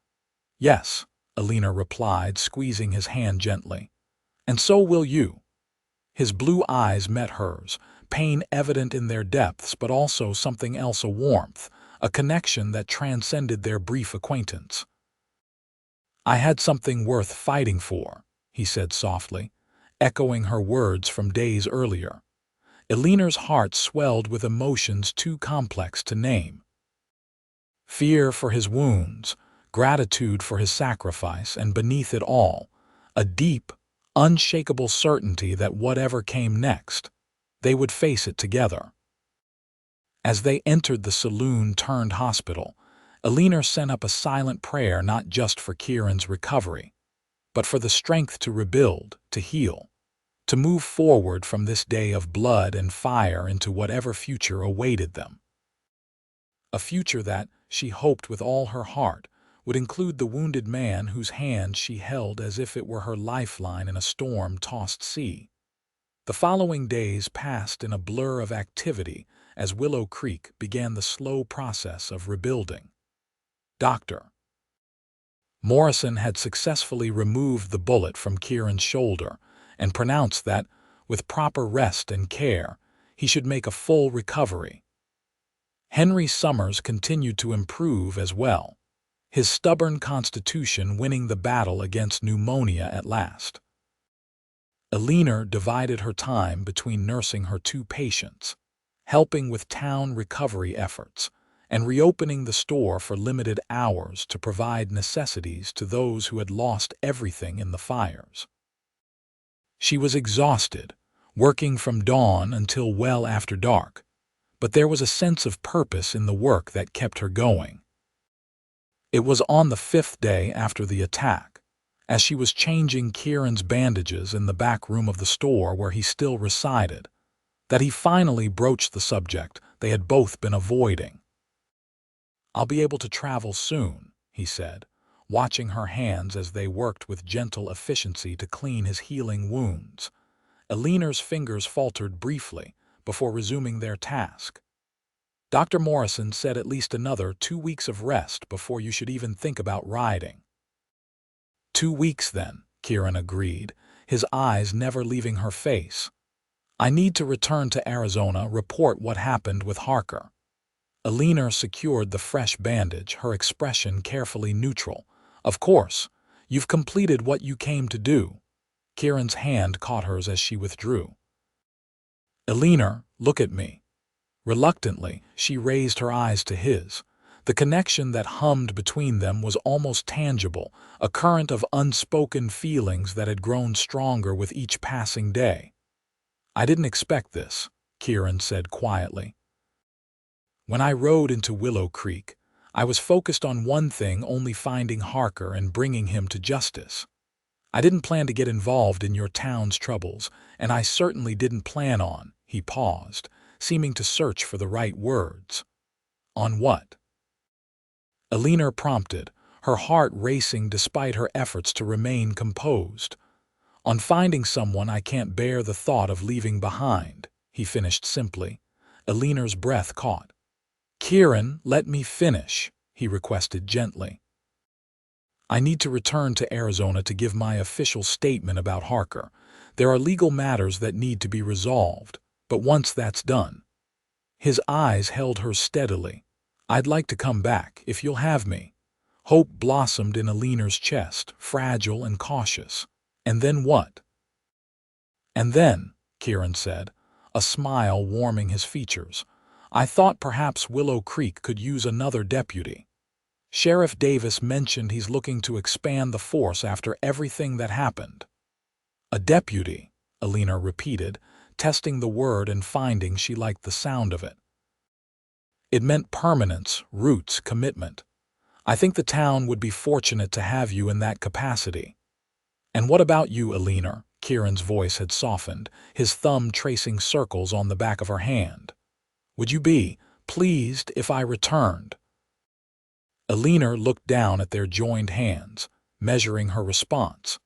"Yes," Eleanor replied, squeezing his hand gently. "And so will you." His blue eyes met hers, pain evident in their depths, but also something else, a warmth, a connection that transcended their brief acquaintance. "I had something worth fighting for," he said softly, echoing her words from days earlier. Eleanor's heart swelled with emotions too complex to name. Fear for his wounds, gratitude for his sacrifice, and beneath it all, a deep, unshakable certainty that whatever came next, they would face it together. As they entered the saloon-turned-hospital, Eleanor sent up a silent prayer, not just for Kieran's recovery, but for the strength to rebuild, to heal, to move forward from this day of blood and fire into whatever future awaited them. A future that, she hoped with all her heart, would include the wounded man whose hand she held as if it were her lifeline in a storm-tossed sea. The following days passed in a blur of activity as Willow Creek began the slow process of rebuilding. Dr. Morrison had successfully removed the bullet from Kieran's shoulder and pronounced that, with proper rest and care, he should make a full recovery. Henry Summers continued to improve as well, his stubborn constitution winning the battle against pneumonia at last. Eleanor divided her time between nursing her 2 patients, helping with town recovery efforts, and reopening the store for limited hours to provide necessities to those who had lost everything in the fires. She was exhausted, working from dawn until well after dark, but there was a sense of purpose in the work that kept her going. It was on the 5th day after the attack, as she was changing Kieran's bandages in the back room of the store where he still resided, that he finally broached the subject they had both been avoiding. "I'll be able to travel soon," he said, watching her hands as they worked with gentle efficiency to clean his healing wounds. Eleanor's fingers faltered briefly before resuming their task. "Dr. Morrison said at least another 2 weeks of rest before you should even think about riding." 2 weeks, then," Kieran agreed, his eyes never leaving her face. "I need to return to Arizona, report what happened with Harker." Eleanor secured the fresh bandage, her expression carefully neutral. "Of course, you've completed what you came to do." Kieran's hand caught hers as she withdrew. "Eleanor, look at me." Reluctantly, she raised her eyes to his. The connection that hummed between them was almost tangible, a current of unspoken feelings that had grown stronger with each passing day. "I didn't expect this," Kieran said quietly. "When I rode into Willow Creek, I was focused on one thing, only finding Harker and bringing him to justice. I didn't plan to get involved in your town's troubles, and I certainly didn't plan on," he paused, seeming to search for the right words. "On what?" Eleanor prompted, her heart racing despite her efforts to remain composed. "On finding someone I can't bear the thought of leaving behind," he finished simply. Eleanor's breath caught. "Kieran, let me finish," he requested gently. "I need to return to Arizona to give my official statement about Harker. There are legal matters that need to be resolved, but once that's done—" His eyes held hers steadily. "I'd like to come back, if you'll have me." Hope blossomed in Eleanor's chest, fragile and cautious. "And then what?" "And then," Kieran said, a smile warming his features, "I thought perhaps Willow Creek could use another deputy. Sheriff Davis mentioned he's looking to expand the force after everything that happened." "A deputy," Eleanor repeated, testing the word and finding she liked the sound of it. It meant permanence, roots, commitment. "I think the town would be fortunate to have you in that capacity." "And what about you, Eleanor?" Kieran's voice had softened, his thumb tracing circles on the back of her hand. "Would you be pleased if I returned?" Eleanor looked down at their joined hands, measuring her response.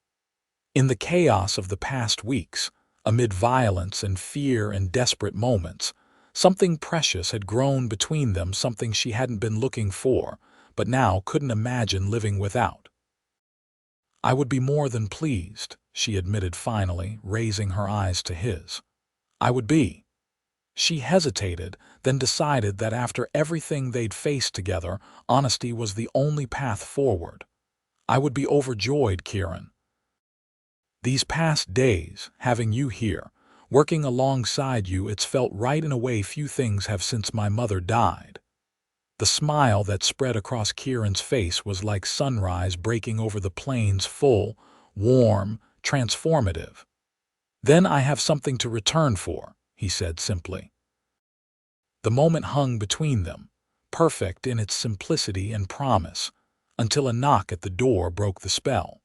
In the chaos of the past weeks, amid violence and fear and desperate moments, something precious had grown between them, something she hadn't been looking for, but now couldn't imagine living without. "I would be more than pleased," she admitted finally, raising her eyes to his. "I would be." She hesitated, then decided that after everything they'd faced together, honesty was the only path forward. "I would be overjoyed, Kieran. These past days, having you here, working alongside you, it's felt right in a way few things have since my mother died." The smile that spread across Kieran's face was like sunrise breaking over the plains, full, warm, transformative. "Then I have something to return for," he said simply. The moment hung between them, perfect in its simplicity and promise, until a knock at the door broke the spell.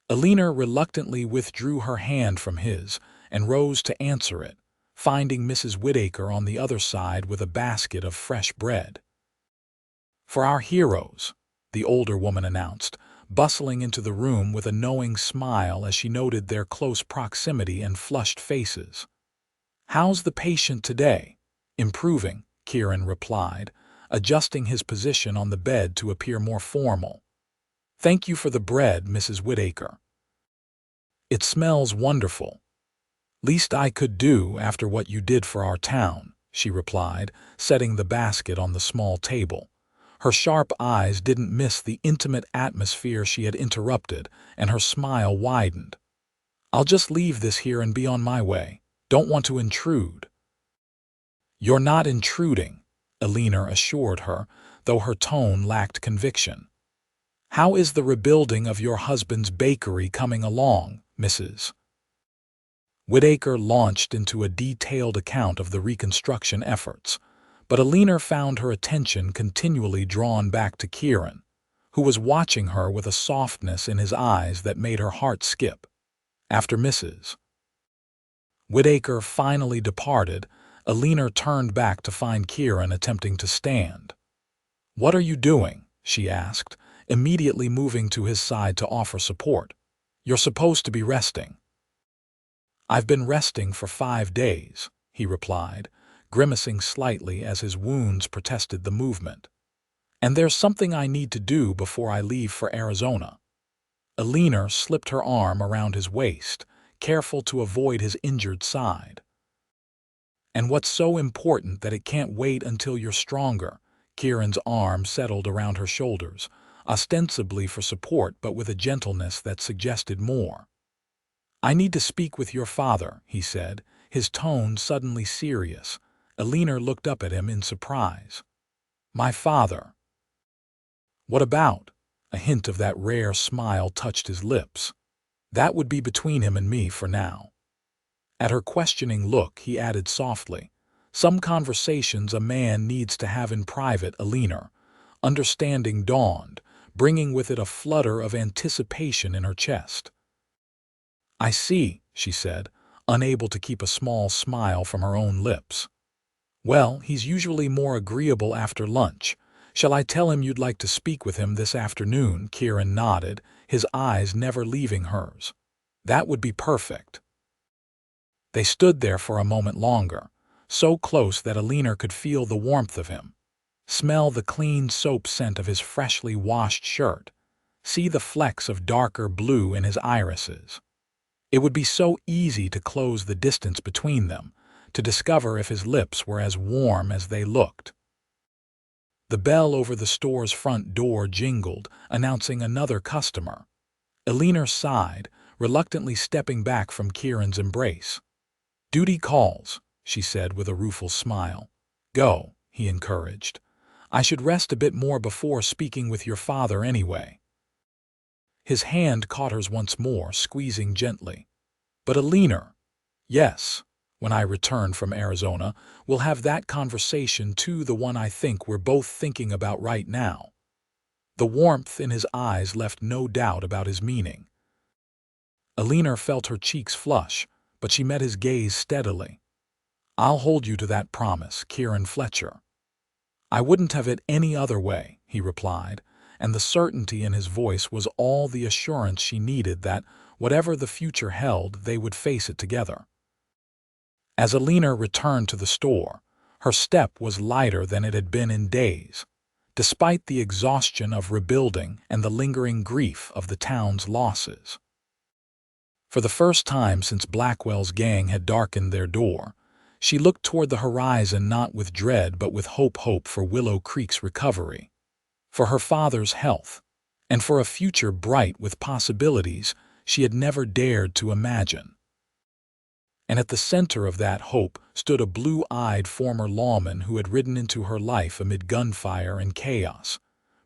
Eleanor reluctantly withdrew her hand from his and rose to answer it, finding Mrs. Whittaker on the other side with a basket of fresh bread. "For our heroes," the older woman announced, bustling into the room with a knowing smile as she noted their close proximity and flushed faces. "How's the patient today?" "Improving," Kieran replied, adjusting his position on the bed to appear more formal. "Thank you for the bread, Mrs. Whittaker." "It smells wonderful." "Least I could do after what you did for our town," she replied, setting the basket on the small table. Her sharp eyes didn't miss the intimate atmosphere she had interrupted, and her smile widened. I'll just leave this here and be on my way. Don't want to intrude." "You're not intruding," Eleanor assured her, though her tone lacked conviction. "How is the rebuilding of your husband's bakery coming along, Mrs.?" Whitaker launched into a detailed account of the reconstruction efforts, but Eleanor found her attention continually drawn back to Kieran, who was watching her with a softness in his eyes that made her heart skip. After Mrs. Whitaker finally departed, Eleanor turned back to find Kieran attempting to stand. "What are you doing?" she asked, immediately moving to his side to offer support. "You're supposed to be resting." "I've been resting for 5 days," he replied, grimacing slightly as his wounds protested the movement. "And there's something I need to do before I leave for Arizona." Eleanor slipped her arm around his waist, careful to avoid his injured side. "And what's so important that it can't wait until you're stronger?" Kieran's arm settled around her shoulders, ostensibly for support but with a gentleness that suggested more. "I need to speak with your father," he said, his tone suddenly serious. Eleanor looked up at him in surprise. "My father? What about?" A hint of that rare smile touched his lips. "That would be between him and me for now." At her questioning look, he added softly, "Some conversations a man needs to have in private, Eleanor." Understanding dawned, bringing with it a flutter of anticipation in her chest. "I see," she said, unable to keep a small smile from her own lips. "Well, he's usually more agreeable after lunch. Shall I tell him you'd like to speak with him this afternoon?" Kieran nodded, his eyes never leaving hers. "That would be perfect." They stood there for a moment longer, so close that Eleanor could feel the warmth of him, smell the clean soap scent of his freshly washed shirt, see the flecks of darker blue in his irises. It would be so easy to close the distance between them, to discover if his lips were as warm as they looked. The bell over the store's front door jingled, announcing another customer. Eleanor sighed, reluctantly stepping back from Kieran's embrace. "Duty calls," she said with a rueful smile. "Go," he encouraged. "I should rest a bit more before speaking with your father anyway." His hand caught hers once more, squeezing gently. "But Eleanor—" "Yes. When I return from Arizona, we'll have that conversation too, the one I think we're both thinking about right now." The warmth in his eyes left no doubt about his meaning. Eleanor felt her cheeks flush, but she met his gaze steadily. "I'll hold you to that promise, Kieran Fletcher." "I wouldn't have it any other way," he replied, and the certainty in his voice was all the assurance she needed that, whatever the future held, they would face it together. As Eleanor returned to the store, her step was lighter than it had been in days, despite the exhaustion of rebuilding and the lingering grief of the town's losses. For the first time since Blackwell's gang had darkened their door, she looked toward the horizon not with dread but with hope for Willow Creek's recovery, for her father's health, and for a future bright with possibilities she had never dared to imagine. And at the center of that hope stood a blue-eyed former lawman who had ridden into her life amid gunfire and chaos,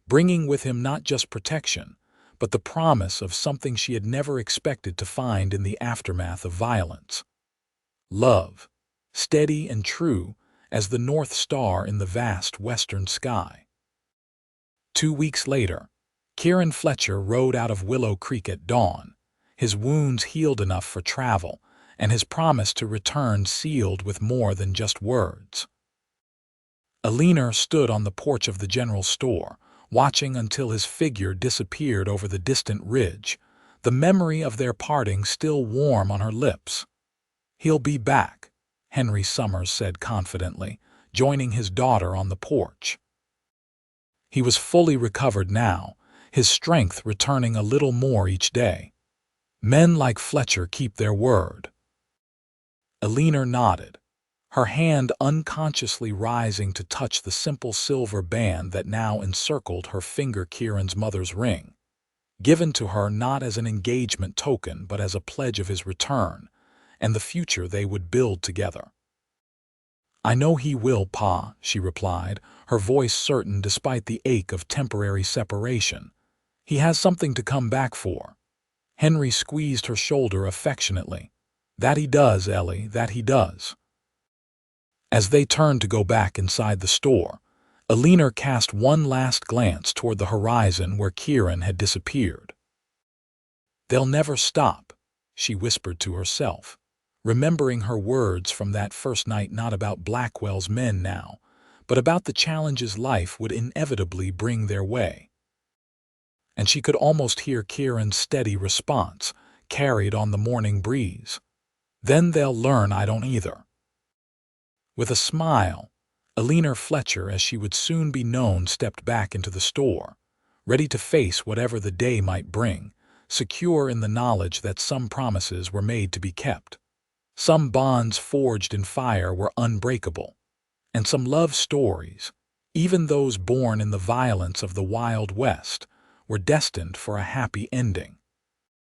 bringing with him not just protection, but the promise of something she had never expected to find in the aftermath of violence. Love, steady and true as the North Star in the vast western sky. 2 weeks later, Kieran Fletcher rode out of Willow Creek at dawn, his wounds healed enough for travel, and his promise to return sealed with more than just words. Eleanor stood on the porch of the general store, watching until his figure disappeared over the distant ridge, the memory of their parting still warm on her lips. "He'll be back," Henry Summers said confidently, joining his daughter on the porch. He was fully recovered now, his strength returning a little more each day. Men like Fletcher keep their word. Eleanor nodded, her hand unconsciously rising to touch the simple silver band that now encircled her finger, Kieran's mother's ring. given to her not as an engagement token but as a pledge of his return and the future they would build together. "I know he will, Pa," she replied, her voice certain despite the ache of temporary separation. "He has something to come back for." Henry squeezed her shoulder affectionately. "That he does, Ellie, that he does." As they turned to go back inside the store, Eleanor cast one last glance toward the horizon where Kieran had disappeared. "They'll never stop," she whispered to herself, remembering her words from that first night, not about Blackwell's men now, but about the challenges life would inevitably bring their way. And she could almost hear Kieran's steady response, carried on the morning breeze. "Then they'll learn I don't either." With a smile, Eleanor Fletcher, as she would soon be known, stepped back into the store, ready to face whatever the day might bring, secure in the knowledge that some promises were made to be kept. Some bonds forged in fire were unbreakable, and some love stories, even those born in the violence of the Wild West, were destined for a happy ending.